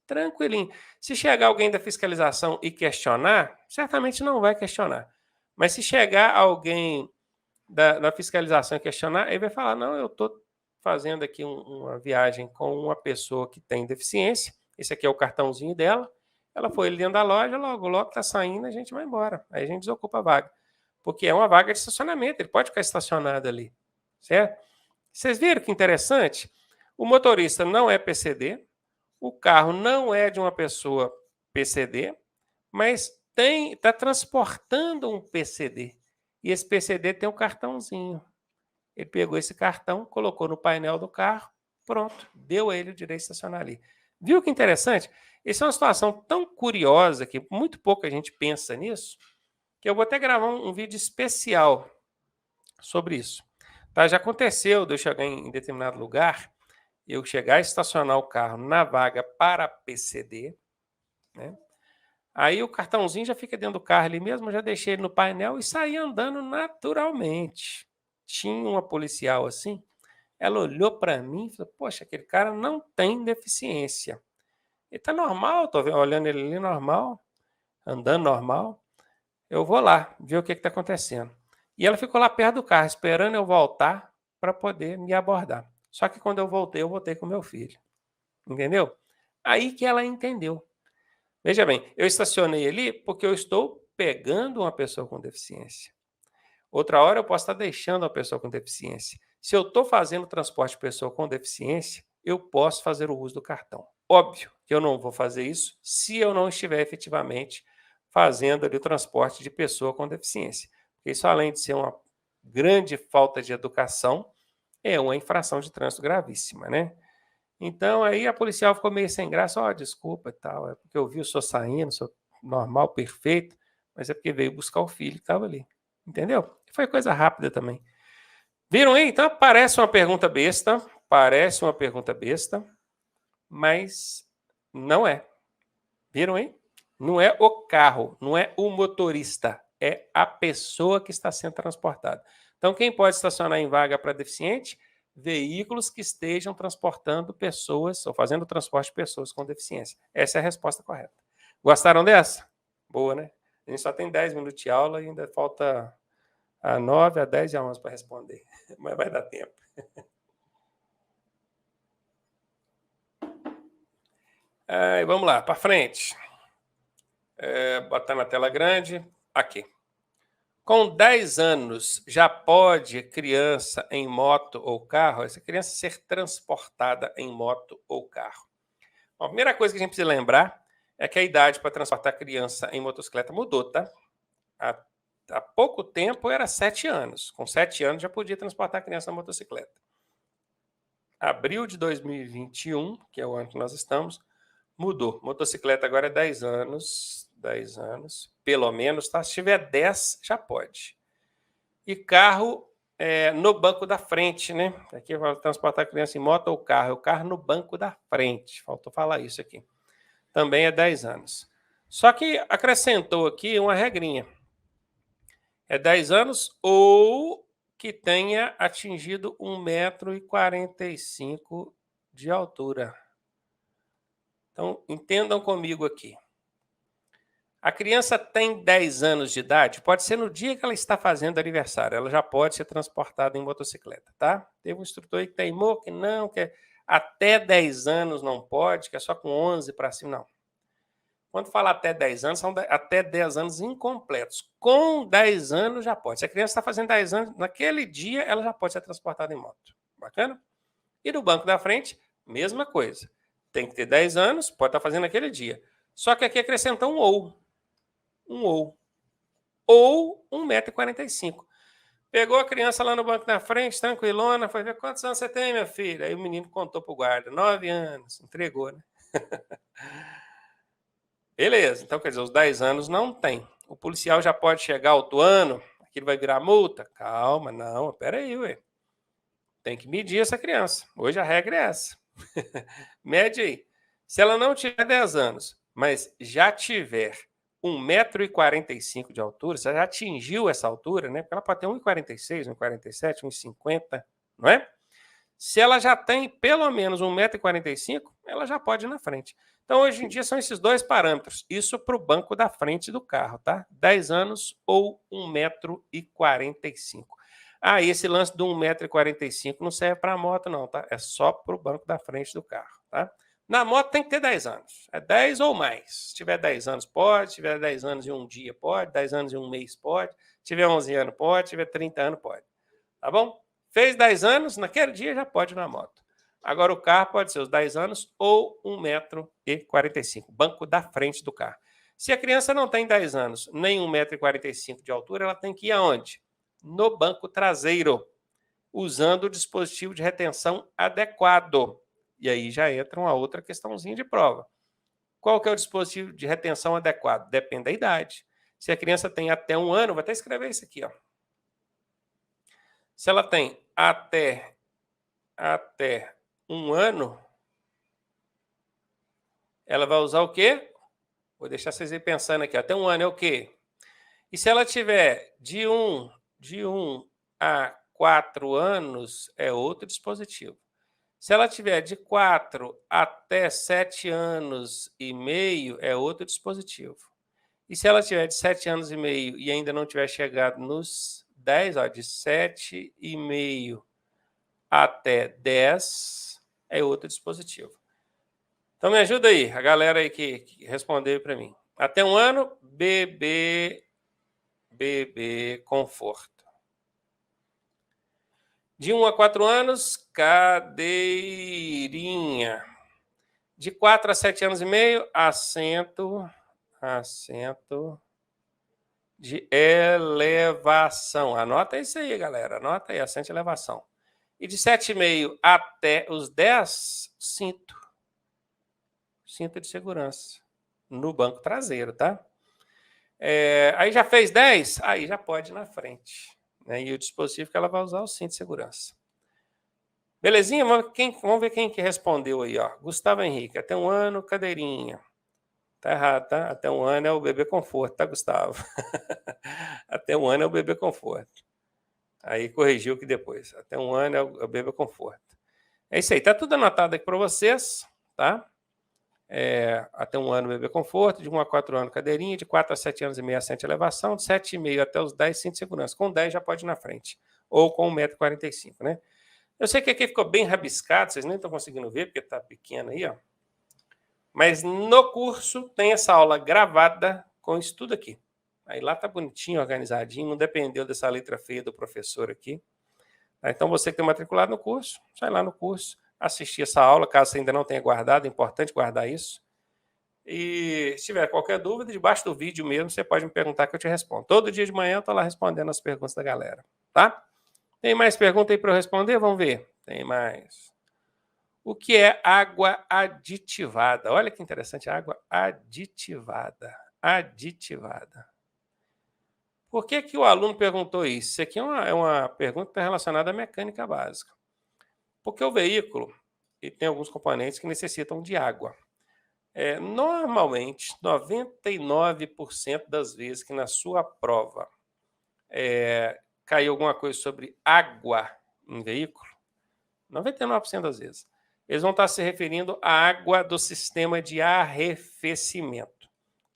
Tranquilinho. Se chegar alguém da fiscalização e questionar, certamente não vai questionar. Mas se chegar alguém da fiscalização e questionar, ele vai falar: não, eu estou fazendo aqui uma viagem com uma pessoa que tem deficiência. Esse aqui é o cartãozinho dela. Ela foi ali dentro da loja, logo está saindo, a gente vai embora. Aí a gente desocupa a vaga. Porque é uma vaga de estacionamento, ele pode ficar estacionado ali. Certo? Vocês viram que interessante? O motorista não é PCD, o carro não é de uma pessoa PCD, mas está transportando um PCD. E esse PCD tem um cartãozinho. Ele pegou esse cartão, colocou no painel do carro, pronto, deu a ele o direito de estacionar ali. Viu que interessante? Essa é uma situação tão curiosa que muito pouca gente pensa nisso, que eu vou até gravar um vídeo especial sobre isso. Tá? Já aconteceu de eu chegar em determinado lugar, eu chegar a estacionar o carro na vaga para PCD, né? Aí o cartãozinho já fica dentro do carro ali mesmo, eu já deixei ele no painel e saí andando naturalmente. Tinha uma policial assim, ela olhou para mim e falou: "Poxa, aquele cara não tem deficiência. Ele tá normal, tô olhando ele ali normal, andando normal. Eu vou lá ver o que está acontecendo." E ela ficou lá perto do carro, esperando eu voltar para poder me abordar. Só que quando eu voltei com meu filho. Entendeu? Aí que ela entendeu. Veja bem, eu estacionei ali porque eu estou pegando uma pessoa com deficiência. Outra hora eu posso estar deixando uma pessoa com deficiência. Se eu estou fazendo transporte de pessoa com deficiência, eu posso fazer o uso do cartão. Óbvio que eu não vou fazer isso se eu não estiver efetivamente fazendo ali o transporte de pessoa com deficiência. Porque isso, além de ser uma grande falta de educação, é uma infração de trânsito gravíssima, né? Então aí a policial ficou meio sem graça, ó, desculpa e tal, é porque eu vi o senhor saindo, sou normal, perfeito, mas é porque veio buscar o filho que estava ali, entendeu? Foi coisa rápida também. Viram aí? Então parece uma pergunta besta, mas não é. Viram aí? Não é o carro, não é o motorista, é a pessoa que está sendo transportada. Então, quem pode estacionar em vaga para deficiente? Veículos que estejam transportando pessoas ou fazendo transporte de pessoas com deficiência. Essa é a resposta correta. Gostaram dessa? Boa, né? A gente só tem 10 minutos de aula e ainda falta a 9, a 10 e a 11 para responder. Mas vai dar tempo. Vamos lá, para frente. Botar na tela grande. Aqui. Com 10 anos, já pode criança em moto ou carro, essa criança ser transportada em moto ou carro? Bom, a primeira coisa que a gente precisa lembrar é que a idade para transportar criança em motocicleta mudou, tá? Há, há pouco tempo era 7 anos. Com 7 anos já podia transportar criança na motocicleta. Abril de 2021, que é o ano que nós estamos, mudou. Motocicleta agora é 10 anos. 10 anos, pelo menos, tá? Se tiver 10, já pode. E carro no banco da frente, né? Aqui vai transportar criança em moto ou carro. O carro no banco da frente. Faltou falar isso aqui. Também é 10 anos. Só que acrescentou aqui uma regrinha. É 10 anos ou que tenha atingido 1,45 m de altura. Então, entendam comigo aqui. A criança tem 10 anos de idade, pode ser no dia que ela está fazendo aniversário, ela já pode ser transportada em motocicleta, tá? Teve um instrutor aí que teimou que não, que até 10 anos não pode, que é só com 11 para cima, não. Quando fala até 10 anos, são até 10 anos incompletos. Com 10 anos já pode. Se a criança está fazendo 10 anos, naquele dia ela já pode ser transportada em moto. Bacana? E no banco da frente, mesma coisa. Tem que ter 10 anos, pode estar fazendo naquele dia. Só que aqui acrescentou um ou. Ou 1,45 m. Pegou a criança lá no banco da frente, tranquilona, foi ver quantos anos você tem, minha filha. Aí o menino contou pro guarda, 9 anos, entregou, né? Beleza, então quer dizer, os 10 anos não tem. O policial já pode chegar autuando, aquilo vai virar multa? Calma, não, peraí, ué. Tem que medir essa criança. Hoje a regra é essa. Mede aí. Se ela não tiver 10 anos, mas já tiver 1,45 m de altura, você já atingiu essa altura, né? Porque ela pode ter 1,46 m, 1,47 m, 1,50 m, não é? Se ela já tem pelo menos 1,45 m, ela já pode ir na frente. Então, hoje em dia, são esses dois parâmetros. Isso para o banco da frente do carro, tá? 10 anos ou 1,45 m. Ah, e esse lance do 1,45 m não serve para a moto, não, tá? É só para o banco da frente do carro, tá? Na moto tem que ter 10 anos. É 10 ou mais. Se tiver 10 anos, pode. Se tiver 10 anos e um dia, pode. 10 anos e um mês, pode. Se tiver 11 anos, pode. Se tiver 30 anos, pode. Tá bom? Fez 10 anos, naquele dia já pode ir na moto. Agora o carro pode ser os 10 anos ou 1,45 m, banco da frente do carro. Se a criança não tem 10 anos, nem 1,45 m de altura, ela tem que ir aonde? No banco traseiro, usando o dispositivo de retenção adequado. E aí já entra uma outra questãozinha de prova. Qual que é o dispositivo de retenção adequado? Depende da idade. Se a criança tem até 1 ano, vou até escrever isso aqui, ó. Se ela tem até 1 ano, ela vai usar o quê? Vou deixar vocês aí pensando aqui. Até 1 ano é o quê? E se ela tiver de 1 a 4 anos, é outro dispositivo. Se ela tiver de 4 até 7 anos e meio, é outro dispositivo. E se ela tiver de 7 anos e meio e ainda não tiver chegado nos 10, ó, de 7 e meio até 10, é outro dispositivo. Então me ajuda aí, a galera aí que respondeu para mim. Até 1 ano, bebê conforto. De 1 a 4 anos, cadeirinha. De 4 a 7 anos e meio, assento de elevação. Anota isso aí, galera. Anota aí, assento de elevação. E de 7,5 até os 10, cinto de segurança no banco traseiro, tá? Aí já fez 10, aí já pode ir na frente. Né? E o dispositivo que ela vai usar é o cinto de segurança. Belezinha? Vamos ver quem que respondeu aí, ó. Gustavo Henrique, até 1 ano, cadeirinha. Tá errado, tá? Até 1 ano é o bebê conforto, tá, Gustavo? Até 1 ano é o bebê conforto. Aí corrigiu que depois. Até 1 ano é o bebê conforto. É isso aí, tá tudo anotado aqui para vocês, tá? Até 1 ano bebê conforto, de 1 a 4 anos cadeirinha, de 4 a 7 anos e meio assento de elevação, de 7,5 até os 10 cinto de segurança. Com 10 já pode ir na frente. Ou com 1,45 m, né? Eu sei que aqui ficou bem rabiscado, vocês nem estão conseguindo ver, porque está pequeno aí, ó. Mas no curso tem essa aula gravada com isso tudo aqui. Aí lá tá bonitinho, organizadinho, não dependeu dessa letra feia do professor aqui. Então você que tem matriculado no curso, sai lá no curso, assistir essa aula, caso você ainda não tenha guardado, é importante guardar isso. E se tiver qualquer dúvida, debaixo do vídeo mesmo, você pode me perguntar que eu te respondo. Todo dia de manhã eu estou lá respondendo as perguntas da galera, tá? Tem mais pergunta aí para eu responder? Vamos ver. Tem mais. O que é água aditivada? Olha que interessante, água aditivada. Aditivada. Por que o aluno perguntou isso? Isso aqui é uma pergunta relacionada à mecânica básica. Porque o veículo tem alguns componentes que necessitam de água. Normalmente, 99% das vezes que na sua prova caiu alguma coisa sobre água em veículo, 99% das vezes, eles vão estar se referindo à água do sistema de arrefecimento.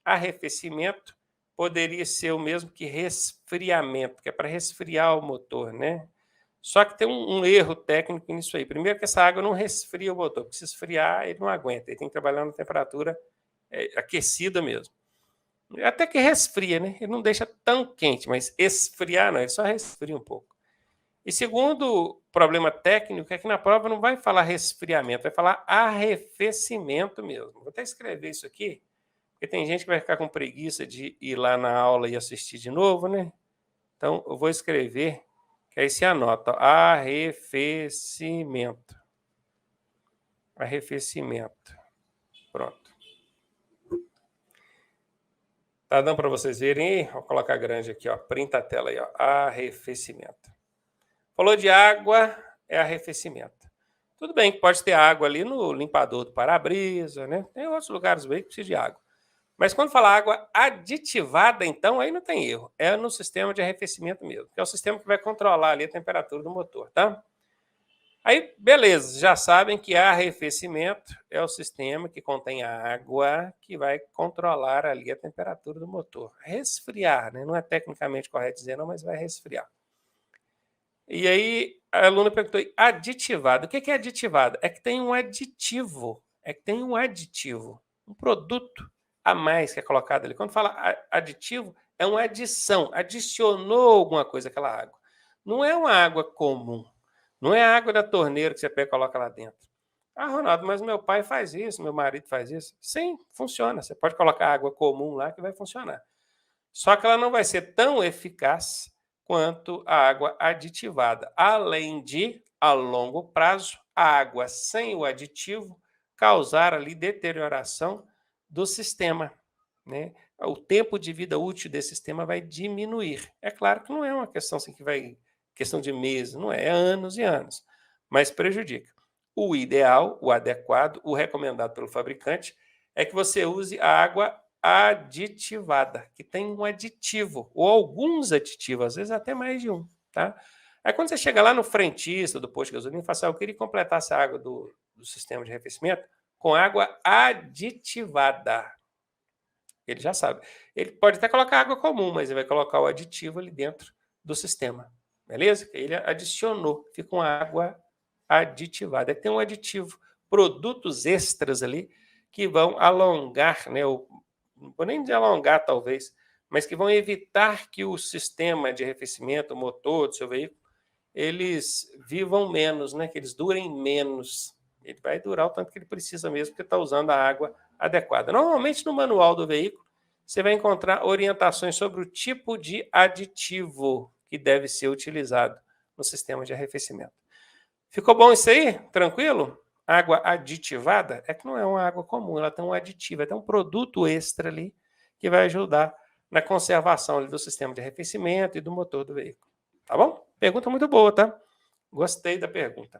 Arrefecimento poderia ser o mesmo que resfriamento, que é para resfriar o motor, né? Só que tem um erro técnico nisso aí. Primeiro que essa água não resfria o motor, porque se esfriar ele não aguenta, ele tem que trabalhar na temperatura aquecida mesmo. Até que resfria, né? Ele não deixa tão quente, mas esfriar não, ele só resfria um pouco. E segundo problema técnico é que na prova não vai falar resfriamento, vai falar arrefecimento mesmo. Vou até escrever isso aqui, porque tem gente que vai ficar com preguiça de ir lá na aula e assistir de novo, né? Então, eu vou escrever, que aí se anota, ó, arrefecimento. Arrefecimento. Pronto. Tá dando para vocês verem aí? Vou colocar grande aqui, ó. Printa a tela aí, ó. Arrefecimento. Falou de água, é arrefecimento. Tudo bem que pode ter água ali no limpador do para-brisa, né? Tem outros lugares bem que precisa de água. Mas quando fala água aditivada, então, aí não tem erro. É no sistema de arrefecimento mesmo, que é o sistema que vai controlar ali a temperatura do motor, tá? Aí, beleza, já sabem que arrefecimento é o sistema que contém água que vai controlar ali a temperatura do motor. Resfriar, né? Não é tecnicamente correto dizer não, mas vai resfriar. E aí a aluna perguntou, aditivado. O que é aditivado? É que tem um aditivo, um produto a mais que é colocado ali. Quando fala aditivo, é uma adição, adicionou alguma coisa àquela água. Não é uma água comum, não é a água da torneira que você pega e coloca lá dentro. Ah, Ronaldo, mas meu pai faz isso, meu marido faz isso. Sim, funciona. Você pode colocar água comum lá que vai funcionar. Só que ela não vai ser tão eficaz quanto a água aditivada. Além de, a longo prazo, a água sem o aditivo causar ali deterioração do sistema, né? O tempo de vida útil desse sistema vai diminuir. É claro que não é uma questão assim que vai questão de meses, não é anos e anos, mas prejudica. O ideal, o adequado, o recomendado pelo fabricante é que você use a água aditivada, que tem um aditivo, ou alguns aditivos, às vezes até mais de um, tá? Aí quando você chega lá no frentista do posto de gasolina e fala assim, eu queria completar essa água do sistema de arrefecimento com água aditivada. Ele já sabe. Ele pode até colocar água comum, mas ele vai colocar o aditivo ali dentro do sistema. Beleza? Ele adicionou. Fica uma água aditivada. Tem um aditivo, produtos extras ali, que vão alongar, né? Não vou nem dizer alongar, talvez, mas que vão evitar que o sistema de arrefecimento, o motor do seu veículo, eles vivam menos, né? Que eles durem menos. Ele vai durar o tanto que ele precisa mesmo, porque está usando a água adequada. Normalmente, no manual do veículo, você vai encontrar orientações sobre o tipo de aditivo que deve ser utilizado no sistema de arrefecimento. Ficou bom isso aí? Tranquilo? Água aditivada é que não é uma água comum, ela tem um aditivo, ela tem um produto extra ali que vai ajudar na conservação ali do sistema de arrefecimento e do motor do veículo. Tá bom? Pergunta muito boa, tá? Gostei da pergunta.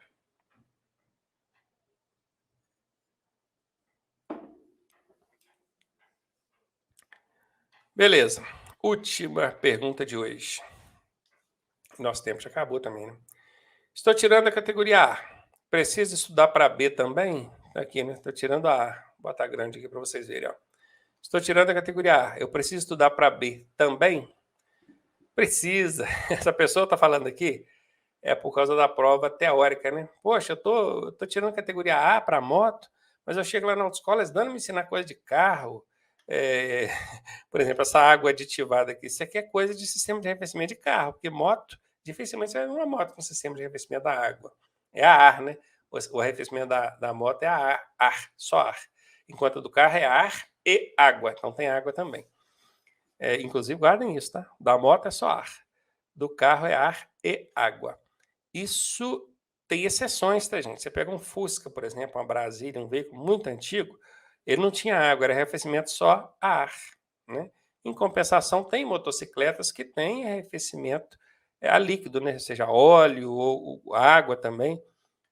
Beleza. Última pergunta de hoje. Nosso tempo já acabou também, né? Estou tirando a categoria A. Preciso estudar para B também? Tá aqui, né? Estou tirando a A. Vou botar grande aqui para vocês verem, ó. Estou tirando a categoria A. Eu preciso estudar para B também? Precisa. Essa pessoa está falando aqui é por causa da prova teórica, né? Poxa, eu tô tirando a categoria A para moto, mas eu chego lá na autoescola, eles dando me ensinar coisa de carro. É, por exemplo, essa água aditivada aqui, isso aqui é coisa de sistema de arrefecimento de carro, porque moto, dificilmente você vai ver uma moto com sistema de arrefecimento da água. É a ar, né? O arrefecimento da moto é a ar, só ar. Enquanto do carro é ar e água, então tem água também. Inclusive, guardem isso, tá? Da moto é só ar. Do carro é ar e água. Isso tem exceções, tá, gente? Você pega um Fusca, por exemplo, uma Brasília, um veículo muito antigo, ele não tinha água, era arrefecimento só a ar, né? Em compensação, tem motocicletas que têm arrefecimento a líquido, né? Seja óleo ou água também.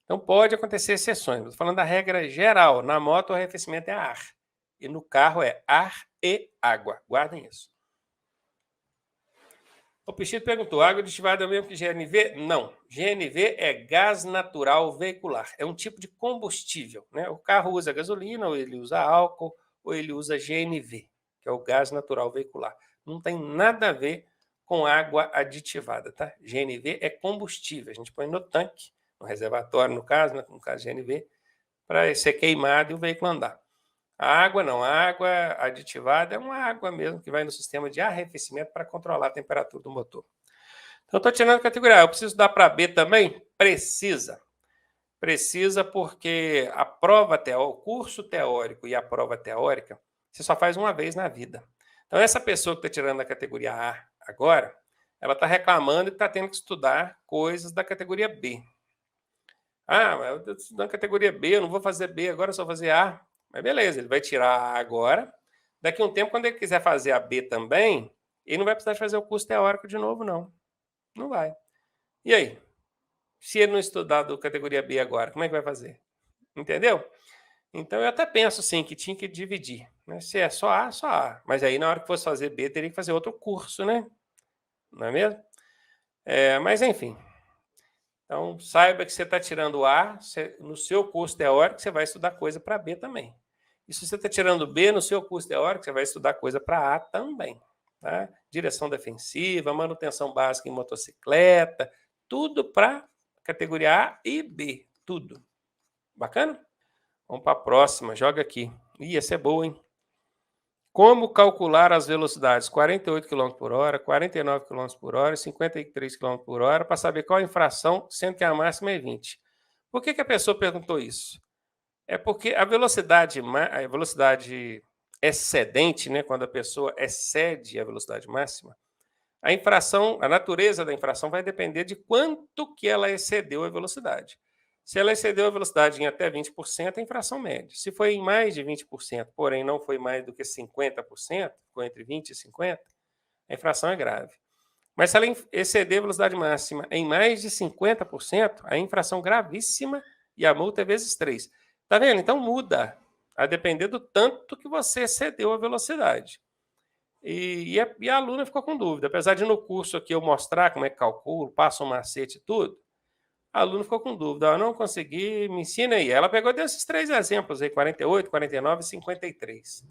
Então, pode acontecer exceções. Estou falando da regra geral. Na moto, o arrefecimento é ar. E no carro é ar e água. Guardem isso. O Pichito perguntou, água aditivada é o mesmo que GNV? Não, GNV é gás natural veicular, é um tipo de combustível, né? O carro usa gasolina, ou ele usa álcool, ou ele usa GNV, que é o gás natural veicular. Não tem nada a ver com água aditivada, tá? GNV é combustível, a gente põe no tanque, no reservatório, no caso GNV, para ser queimado e o veículo andar. A água não, a água aditivada é uma água mesmo que vai no sistema de arrefecimento para controlar a temperatura do motor. Então, estou tirando a categoria A. Eu preciso dar para B também? Precisa. Precisa porque a prova teórica, o curso teórico e a prova teórica, você só faz uma vez na vida. Então, essa pessoa que está tirando a categoria A agora, ela está reclamando e está tendo que estudar coisas da categoria B. Ah, mas eu estou estudando categoria B, eu não vou fazer B agora, eu só vou fazer A. Mas beleza, ele vai tirar A agora. Daqui a um tempo, quando ele quiser fazer a B também, ele não vai precisar fazer o curso teórico de novo, não. Não vai. E aí? Se ele não estudar do categoria B agora, como é que vai fazer? Entendeu? Então, eu até penso, sim, que tinha que dividir. Né? Se é só A, só A. Mas aí, na hora que fosse fazer B, teria que fazer outro curso, né? Não é mesmo? Mas, enfim. Então, saiba que você está tirando A, no seu curso teórico, você vai estudar coisa para B também. E se você está tirando B no seu curso teórico, você vai estudar coisa para A também. Tá? Direção defensiva, manutenção básica em motocicleta, tudo para categoria A e B, tudo. Bacana? Vamos para a próxima, joga aqui. Ih, essa é boa, hein? Como calcular as velocidades 48 km por hora, 49 km por hora e 53 km por hora para saber qual a infração, sendo que a máxima é 20? Por que a pessoa perguntou isso? É porque a velocidade excedente, né, quando a pessoa excede a velocidade máxima, a infração, a natureza da infração vai depender de quanto que ela excedeu a velocidade. Se ela excedeu a velocidade em até 20%, é infração média. Se foi em mais de 20%, porém não foi mais do que 50%, ficou entre 20% e 50%, a infração é grave. Mas se ela exceder a velocidade máxima em mais de 50%, a infração gravíssima e a multa é vezes 3. Tá vendo? Então muda. a depender do tanto que você excedeu a velocidade. E a aluna ficou com dúvida. Apesar de no curso aqui eu mostrar como é que calculo, passo um macete e tudo, a aluna ficou com dúvida. Eu não consegui, me ensina aí. Ela pegou desses 3 exemplos aí, 48, 49 e 53.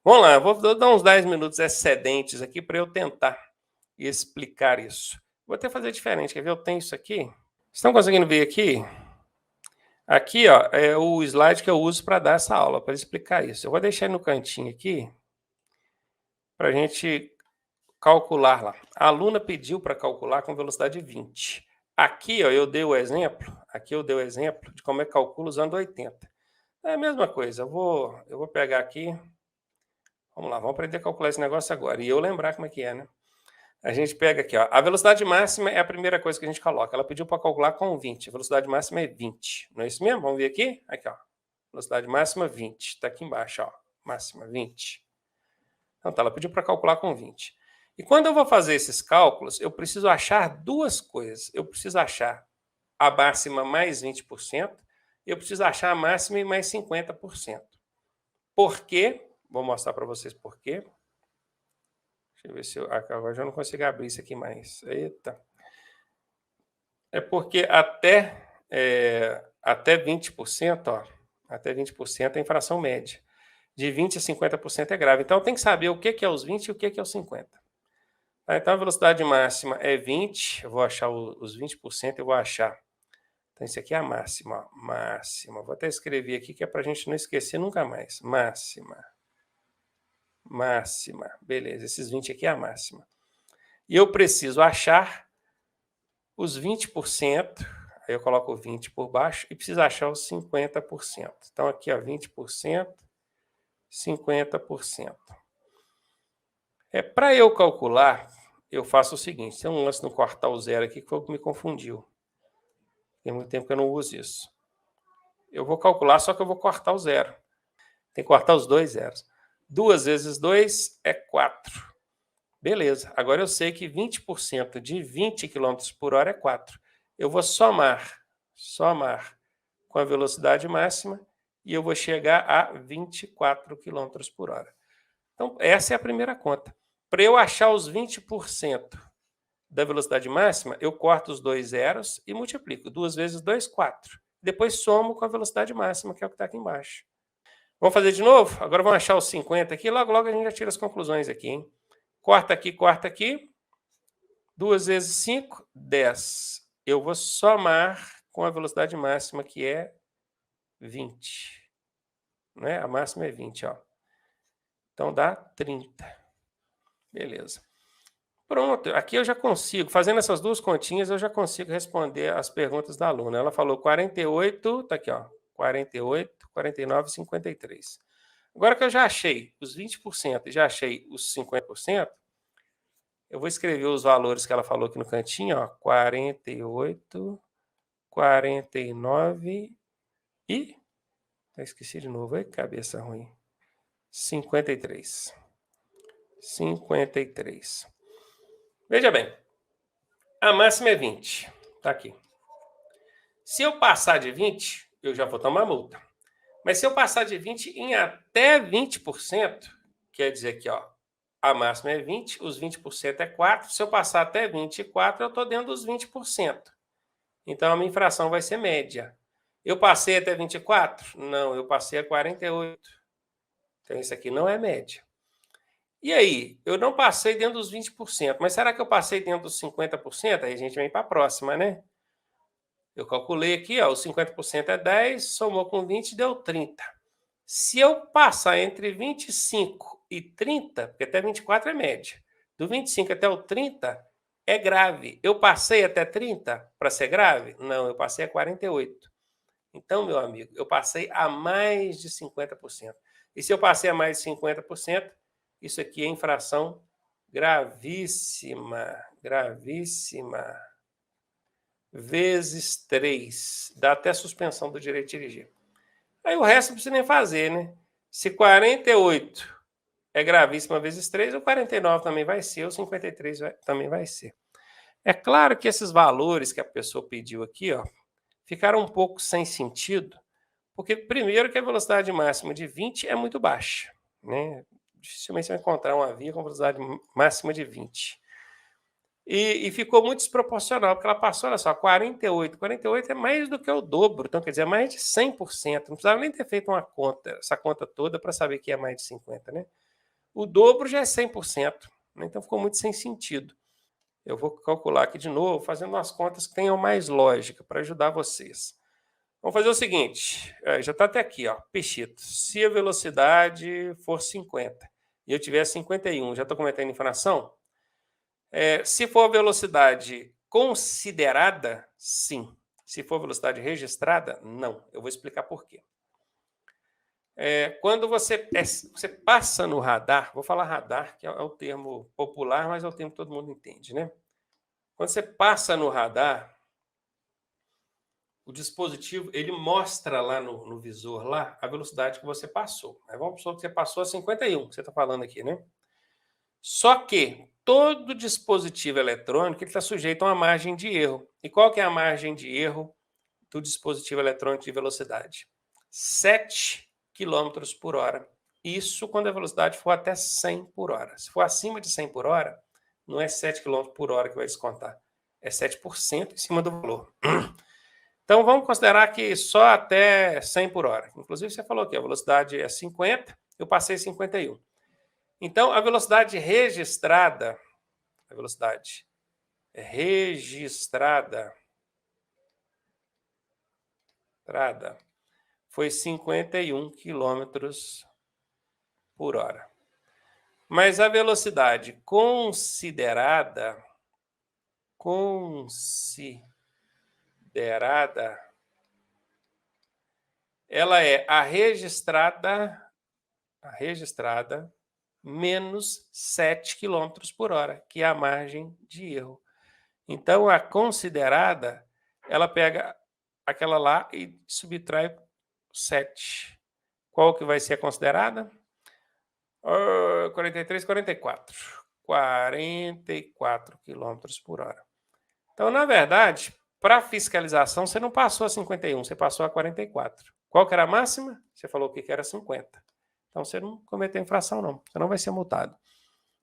Vamos lá, eu vou dar uns 10 minutos excedentes aqui para eu tentar explicar isso. Vou até fazer diferente, quer ver? Eu tenho isso aqui. Estão conseguindo ver aqui? Aqui, ó, é o slide que eu uso para dar essa aula, para explicar isso. Eu vou deixar no cantinho aqui para a gente calcular lá. A aluna pediu para calcular com velocidade 20. Aqui, ó, eu dei o exemplo de como é que calcula usando 80. É a mesma coisa, eu vou pegar aqui, vamos lá, vamos aprender a calcular esse negócio agora. E eu lembrar como é que é, né? A gente pega aqui, ó, a velocidade máxima é a primeira coisa que a gente coloca. Ela pediu para calcular com 20, a velocidade máxima é 20. Não é isso mesmo? Vamos ver aqui? Aqui, ó, velocidade máxima 20, está aqui embaixo, ó, máxima 20. Então tá, ela pediu para calcular com 20. E quando eu vou fazer esses cálculos, eu preciso achar duas coisas. Eu preciso achar a máxima mais 20%, e eu preciso achar a máxima e mais 50%. Por quê? Vou mostrar para vocês por quê. Deixa eu ver se eu... Agora já não consigo abrir isso aqui mais. Eita. É porque até 20%, ó, até 20% é infração média. De 20% a 50% é grave. Então tem que saber o que é os 20% e o que é os 50%. Então a velocidade máxima é 20%, eu vou achar os 20%, eu vou achar. Então isso aqui é a máxima, ó, máxima. Vou até escrever aqui que é para a gente não esquecer nunca mais. Máxima. Máxima. Beleza, esses 20 aqui é a máxima. E eu preciso achar os 20%, aí eu coloco 20 por baixo, e preciso achar os 50%. Então aqui, ó, 20%, 50%. Para eu calcular, eu faço o seguinte, tem um lance no cortar o zero aqui que foi o que me confundiu. Tem muito tempo que eu não uso isso. Eu vou calcular, só que eu vou cortar o zero. Tem que cortar os dois zeros. 2 vezes 2 é 4. Beleza. Agora eu sei que 20% de 20 km por hora é 4. Eu vou somar com a velocidade máxima e eu vou chegar a 24 km por hora. Então, essa é a primeira conta. Para eu achar os 20% da velocidade máxima, eu corto os dois zeros e multiplico. 2 vezes 2, 4. Depois somo com a velocidade máxima, que é o que está aqui embaixo. Vamos fazer de novo? Agora vamos achar os 50 aqui. Logo, logo a gente já tira as conclusões aqui, hein? Corta aqui, corta aqui. 2 vezes 5, 10. Eu vou somar com a velocidade máxima, que é 20. Né? A máxima é 20, ó. Então dá 30. Beleza. Pronto, aqui eu já consigo, fazendo essas duas continhas, eu já consigo responder as perguntas da aluna. Ela falou 48, tá aqui, ó, 48, 49 e 53. Agora que eu já achei os 20% e já achei os 50%, eu vou escrever os valores que ela falou aqui no cantinho, ó, 48, 49 e... esqueci de novo, aí cabeça ruim. 53. 53. Veja bem, a máxima é 20, tá aqui. Se eu passar de 20, eu já vou tomar multa. Mas se eu passar de 20 em até 20%, quer dizer que ó, a máxima é 20, os 20% é 4. Se eu passar até 24, eu estou dentro dos 20%. Então a minha infração vai ser média. Eu passei até 24? Não, eu passei a 48. Então isso aqui não é média. E aí, eu não passei dentro dos 20%, mas será que eu passei dentro dos 50%? Aí a gente vem para a próxima, né? Eu calculei aqui, ó, os 50% é 10, somou com 20, deu 30. Se eu passar entre 25 e 30, porque até 24 é média, do 25 até o 30 é grave. Eu passei até 30 para ser grave? Não, eu passei a 48. Então, meu amigo, eu passei a mais de 50%. E se eu passei a mais de 50%, isso aqui é infração gravíssima, gravíssima. Vezes 3, dá até suspensão do direito de dirigir. Aí o resto não precisa nem fazer, né? Se 48 é gravíssima vezes 3, o 49 também vai ser, o 53 também vai ser. É claro que esses valores que a pessoa pediu aqui, ó, ficaram um pouco sem sentido, Porque, primeiro, que a velocidade máxima de 20 é muito baixa, né? Dificilmente você vai encontrar uma via com velocidade máxima de 20. E ficou muito desproporcional, porque ela passou, olha só, 48. 48 é mais do que o dobro, então quer dizer, é mais de 100%. Não precisava nem ter feito uma conta, essa conta toda, para saber que é mais de 50, né? O dobro já é 100%, né? Então ficou muito sem sentido. Eu vou calcular aqui de novo, fazendo umas contas que tenham mais lógica, para ajudar vocês. Vamos fazer o seguinte, já está até aqui, ó, Peixito. Se a velocidade for 50 e eu tiver 51, já estou cometendo infração? Se for a velocidade considerada, sim. Se for velocidade registrada, não. Eu vou explicar por quê. Quando você passa no radar, vou falar radar, que é o termo popular, mas é o termo que todo mundo entende, né? Quando você passa no radar, o dispositivo ele mostra lá no visor lá a velocidade que você passou. Vamos supor que você passou a 51, que você está falando aqui, né? Só que todo dispositivo eletrônico está sujeito a uma margem de erro. E qual que é a margem de erro do dispositivo eletrônico de velocidade? 7 km por hora. Isso quando a velocidade for até 100 por hora. Se for acima de 100 por hora, não é 7 km por hora que vai descontar. É 7% em cima do valor. Então, vamos considerar que só até 100 por hora. Inclusive, você falou que a velocidade é 50, eu passei 51. Então, a velocidade registrada foi 51 quilômetros por hora. Mas a velocidade considerada, ela é a registrada menos 7 km por hora, que é a margem de erro. Então, a considerada, ela pega aquela lá e subtrai 7. Qual que vai ser a considerada? 43, 44. 44 km por hora. Então, na verdade, para fiscalização, você não passou a 51, você passou a 44. Qual que era a máxima? Você falou que era 50. Então, você não cometeu infração, não. Você não vai ser multado.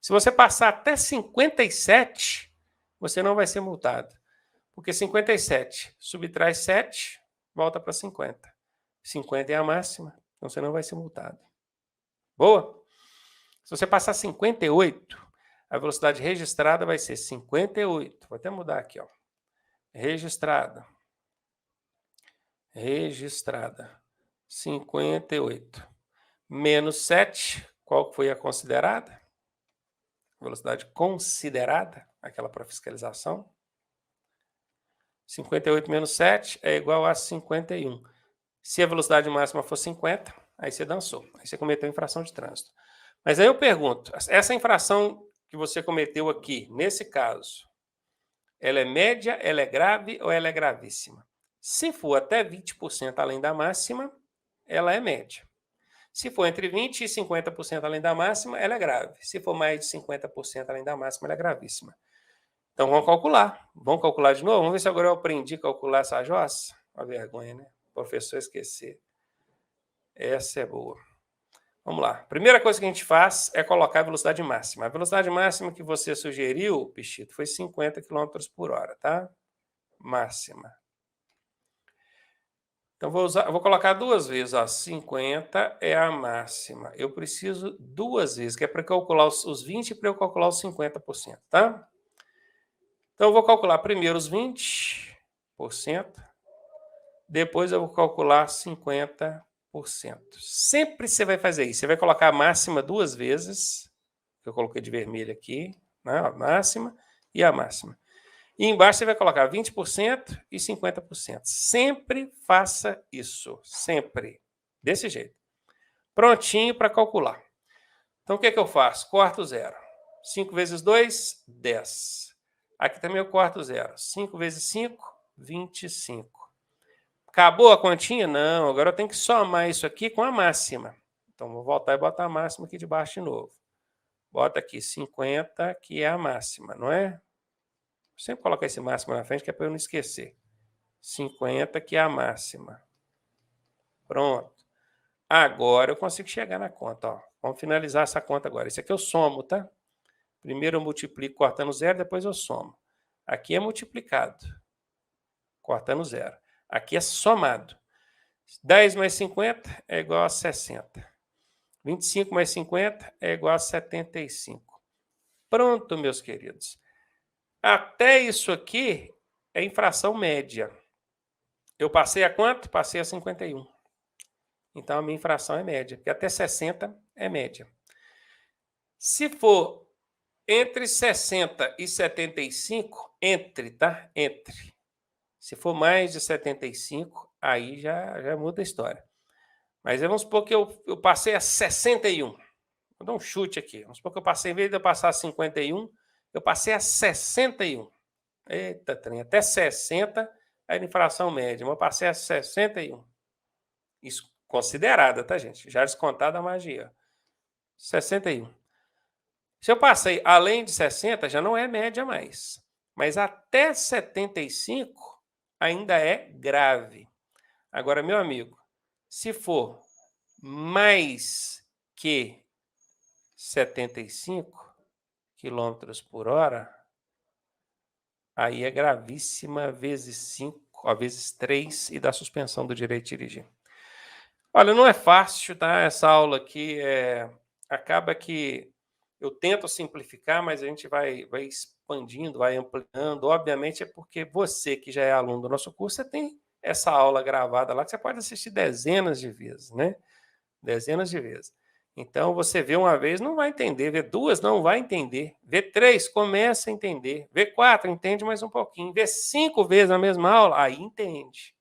Se você passar até 57, você não vai ser multado. Porque 57 subtrai 7, volta para 50. 50 é a máxima, então você não vai ser multado. Boa? Se você passar 58, a velocidade registrada vai ser 58. Vou até mudar aqui, ó. Registrada. 58. Menos 7, qual foi a considerada? Velocidade considerada, aquela para fiscalização. 58 menos 7 é igual a 51. Se a velocidade máxima for 50, aí você dançou. Aí você cometeu infração de trânsito. Mas aí eu pergunto, essa infração que você cometeu aqui, nesse caso, ela é média, ela é grave ou ela é gravíssima? Se for até 20% além da máxima, ela é média. Se for entre 20% e 50% além da máxima, ela é grave. Se for mais de 50% além da máxima, ela é gravíssima. Então vamos calcular. Vamos calcular de novo? Vamos ver se agora eu aprendi a calcular essa jossa. Uma vergonha, né? O professor esquecer. Essa é boa. Vamos lá. Primeira coisa que a gente faz é colocar a velocidade máxima. A velocidade máxima que você sugeriu, Pichito, foi 50 km por hora, tá? Máxima. Então, vou colocar duas vezes. Ó, 50 é a máxima. Eu preciso duas vezes, que é para calcular os 20 e para eu calcular os 50%, tá? Então, eu vou calcular primeiro os 20%, depois eu vou calcular 50%. Sempre você vai fazer isso. Você vai colocar a máxima duas vezes, que eu coloquei de vermelho aqui, né? A máxima e a máxima. E embaixo você vai colocar 20% e 50%. Sempre faça isso. Sempre. Desse jeito. Prontinho para calcular. Então, o que eu faço? Corto zero. 5 vezes 2, 10. Aqui também eu corto zero. 5 vezes 5, 25. Acabou a continha? Não. Agora eu tenho que somar isso aqui com a máxima. Então, vou voltar e botar a máxima aqui de baixo de novo. Bota aqui 50, que é a máxima, não é? Sempre colocar esse máximo na frente, que é para eu não esquecer. 50, que é a máxima. Pronto. Agora eu consigo chegar na conta, ó. Vamos finalizar essa conta agora. Isso aqui eu somo, tá? Primeiro eu multiplico cortando zero, depois eu somo. Aqui é multiplicado, cortando zero. Aqui é somado. 10 mais 50 é igual a 60. 25 mais 50 é igual a 75. Pronto, meus queridos. Até isso aqui é infração média. Eu passei a quanto? Passei a 51. Então, a minha infração é média, porque até 60 é média. Se for entre 60 e 75, entre, tá? Entre. Se for mais de 75, aí já muda a história. Mas vamos supor que eu passei a 61. Vou dar um chute aqui. Vamos supor que eu passei, em vez de eu passar a 51, eu passei a 61. Eita, trem, até 60 é a infração média. Eu passei a 61. Isso considerada, tá, gente? Já descontada a magia. 61. Se eu passei além de 60, já não é média mais. Mas até 75 ainda é grave. Agora, meu amigo, se for mais que 75 quilômetros por hora, aí é gravíssima vezes 5, vezes 3 e dá suspensão do direito de dirigir. Olha, não é fácil, tá? Essa aula aqui acaba que eu tento simplificar, mas a gente vai expandindo, vai ampliando. Obviamente é porque você que já é aluno do nosso curso, você tem essa aula gravada lá que você pode assistir dezenas de vezes, né? Dezenas de vezes. Então, você vê uma vez, não vai entender. Vê duas, não vai entender. Vê três, começa a entender. Vê quatro, entende mais um pouquinho. Vê 5 vezes a mesma aula, aí entende.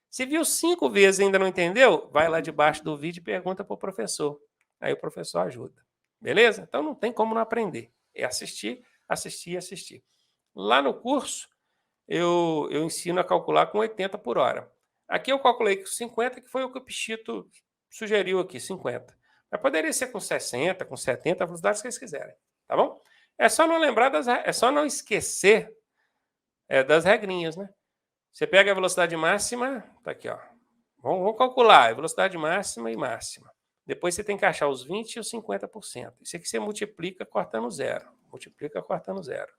Se viu 5 vezes e ainda não entendeu, vai lá debaixo do vídeo e pergunta para o professor. Aí o professor ajuda. Beleza? Então não tem como não aprender. É assistir, assistir, assistir. Lá no curso, eu ensino a calcular com 80 por hora. Aqui eu calculei com 50, que foi o que o Pichito sugeriu aqui, 50. Mas poderia ser com 60, com 70, a velocidade que vocês quiserem. Tá bom? É só não lembrar é só não esquecer das regrinhas, né? Você pega a velocidade máxima, tá aqui, ó. Vamos calcular a velocidade máxima e máxima. Depois você tem que achar os 20% e os 50%. Isso aqui você multiplica cortando zero. Multiplica cortando zero.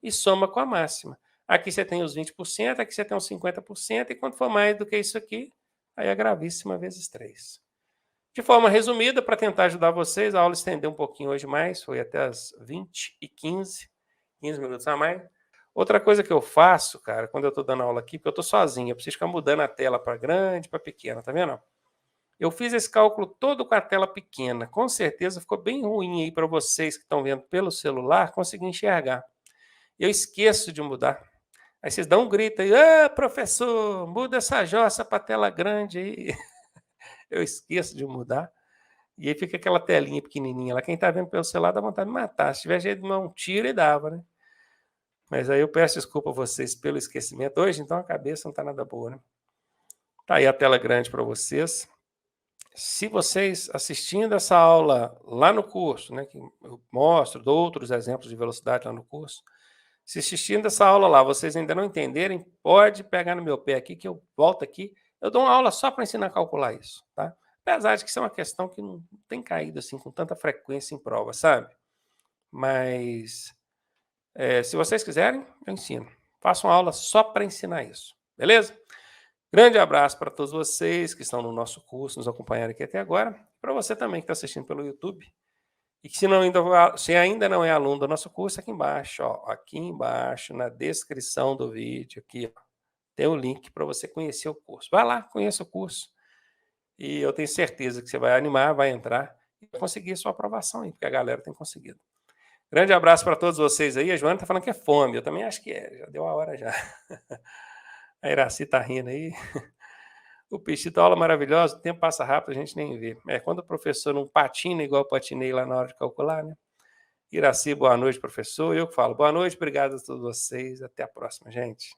E soma com a máxima. Aqui você tem os 20%, aqui você tem os 50%, e quando for mais do que isso aqui, aí é gravíssima vezes 3. De forma resumida, para tentar ajudar vocês, a aula estendeu um pouquinho hoje mais, foi até as 20h15, 15 minutos a mais. Outra coisa que eu faço, cara, quando eu estou dando aula aqui, porque eu estou sozinho, eu preciso ficar mudando a tela para grande, para pequena, tá vendo? Eu fiz esse cálculo todo com a tela pequena. Com certeza ficou bem ruim aí para vocês que estão vendo pelo celular conseguir enxergar. Eu esqueço de mudar. Aí vocês dão um grito aí, professor, muda essa jossa para tela grande aí. Eu esqueço de mudar. E aí fica aquela telinha pequenininha lá. Quem está vendo pelo celular dá vontade de matar. Se tiver jeito de dar um tiro, e dava, né? Mas aí eu peço desculpa a vocês pelo esquecimento hoje, então a cabeça não está nada boa, né? Tá aí a tela grande para vocês. Se vocês assistindo essa aula lá no curso, né, que eu mostro, dou outros exemplos de velocidade lá no curso, se assistindo essa aula lá, vocês ainda não entenderem, pode pegar no meu pé aqui, que eu volto aqui, eu dou uma aula só para ensinar a calcular isso, tá? Apesar de que isso é uma questão que não tem caído assim com tanta frequência em prova, sabe? Mas se vocês quiserem, eu ensino. Faço uma aula só para ensinar isso, beleza? Grande abraço para todos vocês que estão no nosso curso, nos acompanhando aqui até agora. Para você também que está assistindo pelo YouTube. E que se ainda não é aluno do nosso curso, aqui embaixo, ó, aqui embaixo, na descrição do vídeo, aqui, ó, tem o link para você conhecer o curso. Vai lá, conheça o curso. E eu tenho certeza que você vai animar, vai entrar e vai conseguir a sua aprovação aí, porque a galera tem conseguido. Grande abraço para todos vocês aí. A Joana está falando que é fome. Eu também acho que já deu a hora já. A Iraci está rindo aí. O Pichito, aula maravilhosa, o tempo passa rápido, a gente nem vê. Quando o professor não patina igual eu patinei lá na hora de calcular, né? Iraci, boa noite, professor. Eu que falo, boa noite, obrigado a todos vocês. Até a próxima, gente.